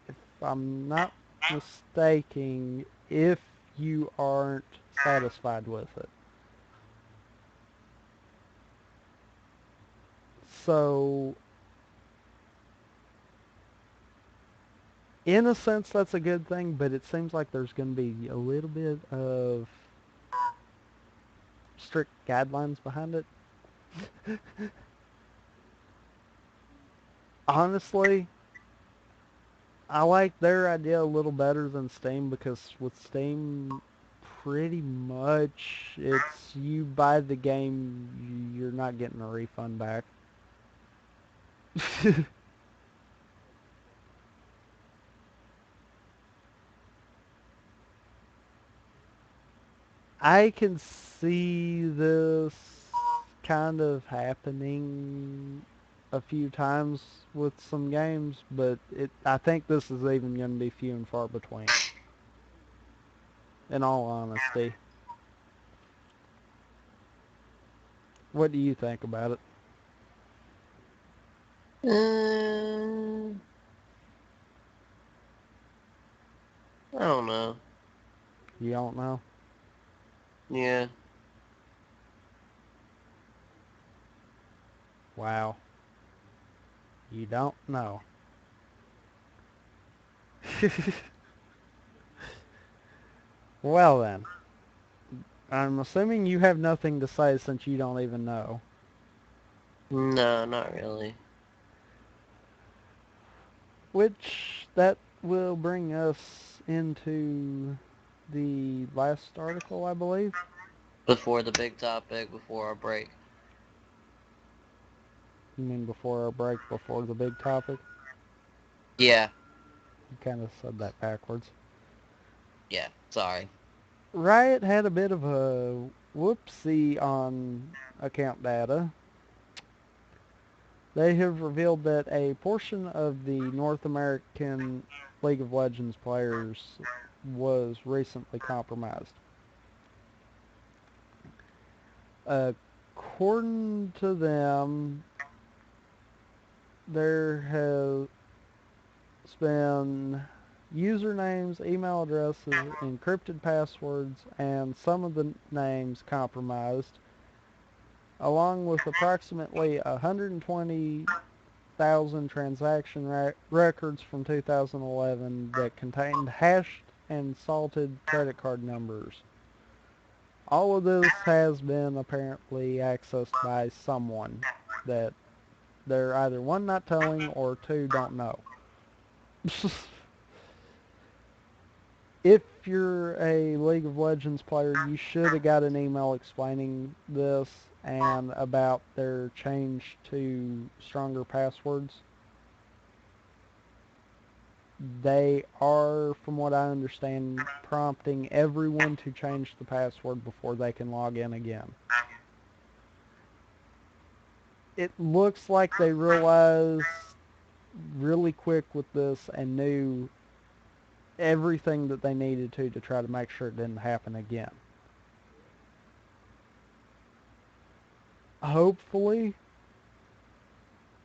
if I'm not mistaken, if you aren't satisfied with it. So, in a sense, that's a good thing, but it seems like there's going to be a little bit of strict guidelines behind it. Honestly, I like their idea a little better than Steam, because with Steam, pretty much it's you buy the game, you're not getting a refund back. I can see this kind of happening a few times with some games, but I think this is even going to be few and far between, in all honesty. What do you think about it? I don't know. You don't know? Yeah. Wow. You don't know. Well then, I'm assuming you have nothing to say since you don't even know. No, not really. Which, that will bring us into the last article, I believe. Before the big topic, before our break. You mean before our break, before the big topic? Yeah. You kind of said that backwards. Yeah, sorry. Riot had a bit of a whoopsie on account data. They have revealed that a portion of the North American League of Legends players was recently compromised. According to them, there has been usernames, email addresses, encrypted passwords, and some of the names compromised, along with approximately 120,000 transaction records from 2011 that contained hashed and salted credit card numbers. All of this has been apparently accessed by someone that they're either one, not telling, or two, don't know. If you're a League of Legends player, you should have got an email explaining this and about their change to stronger passwords. They are, from what I understand, prompting everyone to change the password before they can log in again. it looks like they realized really quick with this and knew everything that they needed to try to make sure it didn't happen again. Hopefully,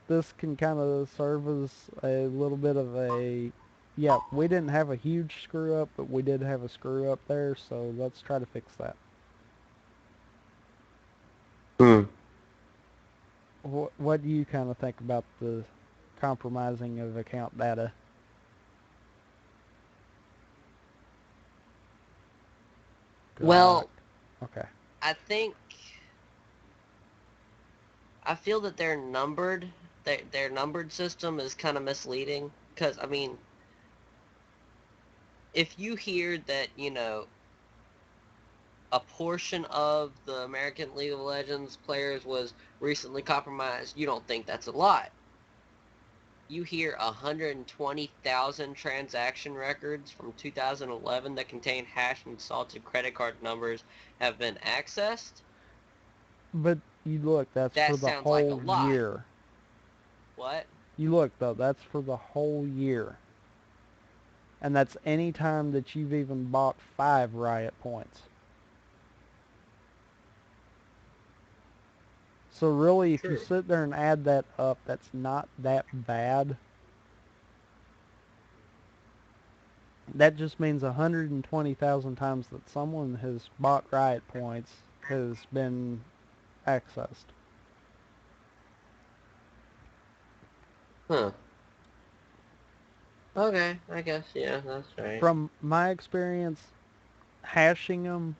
this can kind of serve as a little bit of a, yeah, we didn't have a huge screw up, but we did have a screw up there, so let's try to fix that. What do you kind of think about the compromising of account data? Well, Okay. I feel that their numbered system is kind of misleading, because, I mean, if you hear that, a portion of the American League of Legends players was recently compromised, you don't think that's a lot. You hear 120,000 transaction records from 2011 that contain hashed and salted credit card numbers have been accessed. But you look, that's That for the sounds like a whole lot. year. What? You look, though, that's for the whole year. And that's any time that you've even bought 5 Riot points. So really, if you sit there and add that up, that's not that bad. That just means 120,000 times that someone has bought Riot points has been accessed. Huh. Okay, I guess, yeah, that's right. From my experience, hashing them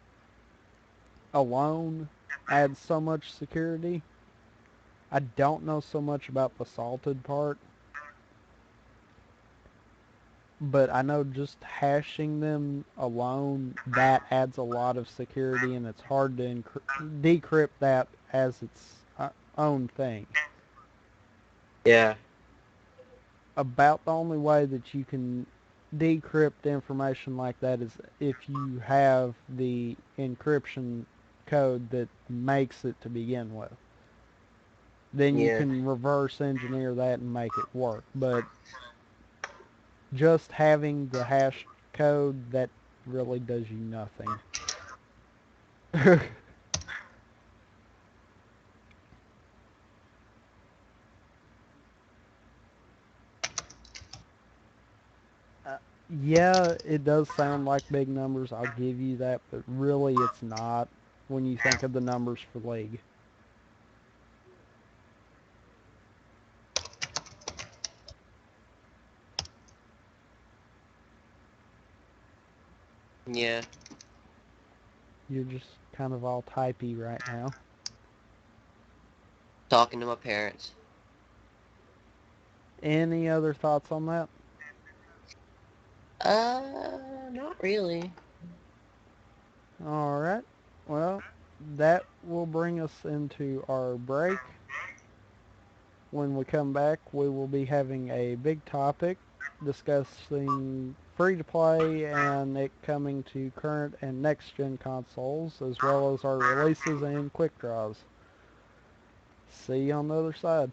alone adds so much security. I don't know so much about the salted part, but I know just hashing them alone, that adds a lot of security, and it's hard to decrypt that as its own thing. Yeah. About the only way that you can decrypt information like that is if you have the encryption code that makes it to begin with. Then you can reverse engineer that and make it work. But just having the hash code, that really does you nothing. Yeah, it does sound like big numbers, I'll give you that, but really it's not when you think of the numbers for League. Yeah. You're just kind of all typey right now. Talking to my parents. Any other thoughts on that? Not really. Alright, well, that will bring us into our break. When we come back, we will be having a big topic discussing free-to-play and it coming to current and next-gen consoles, as well as our releases and quick draws. See you on the other side.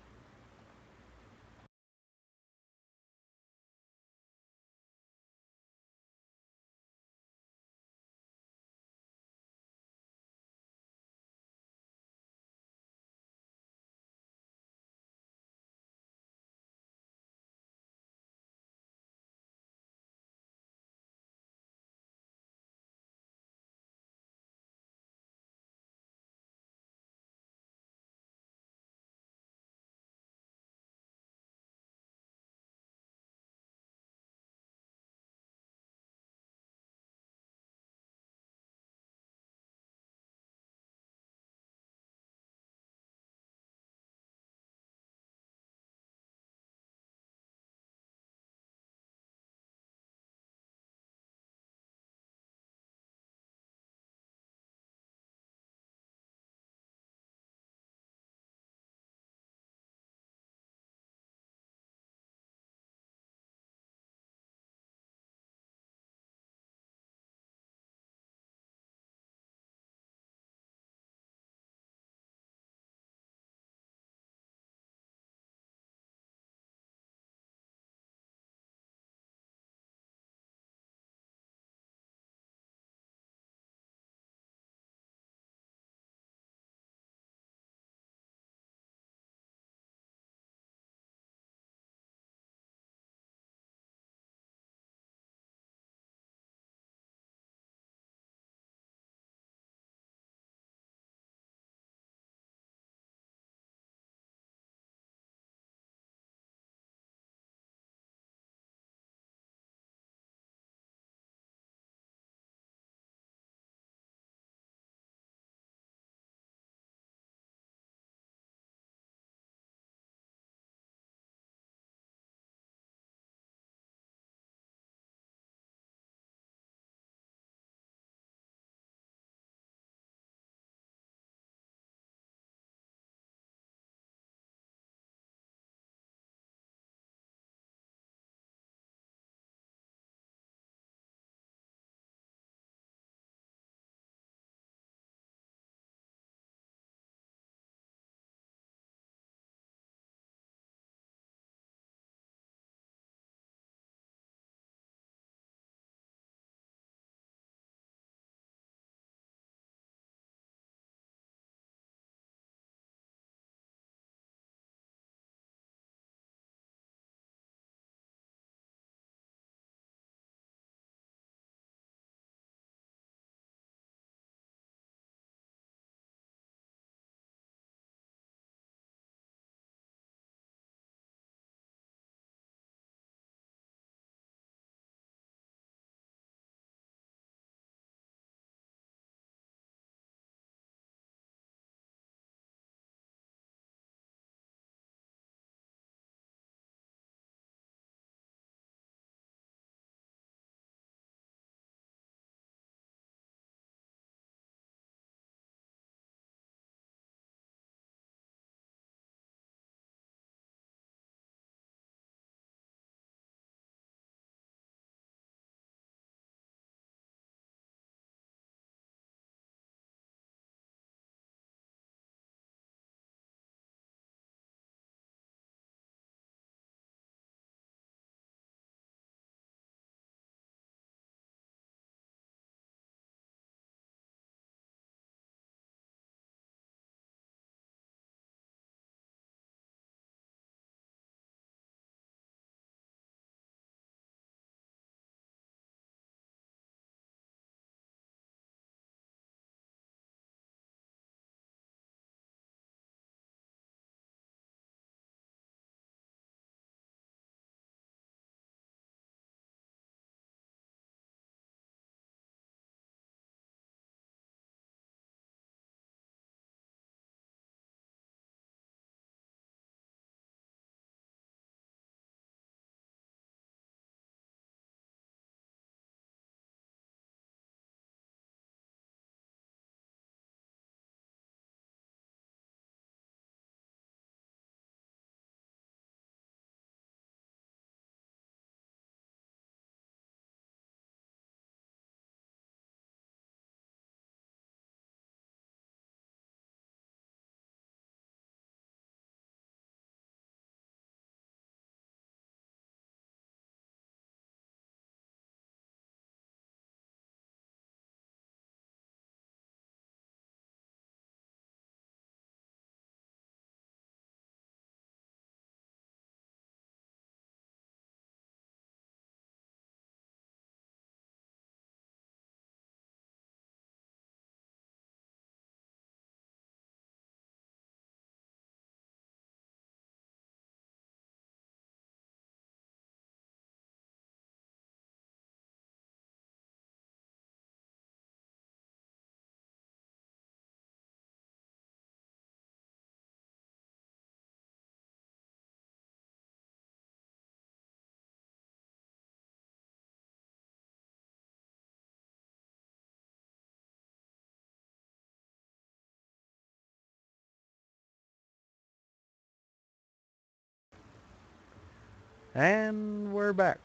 And we're back.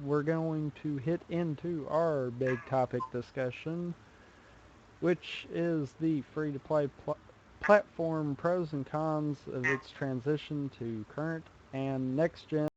We're going to hit into our big topic discussion, which is the free-to-play platform pros and cons of its transition to current and next-gen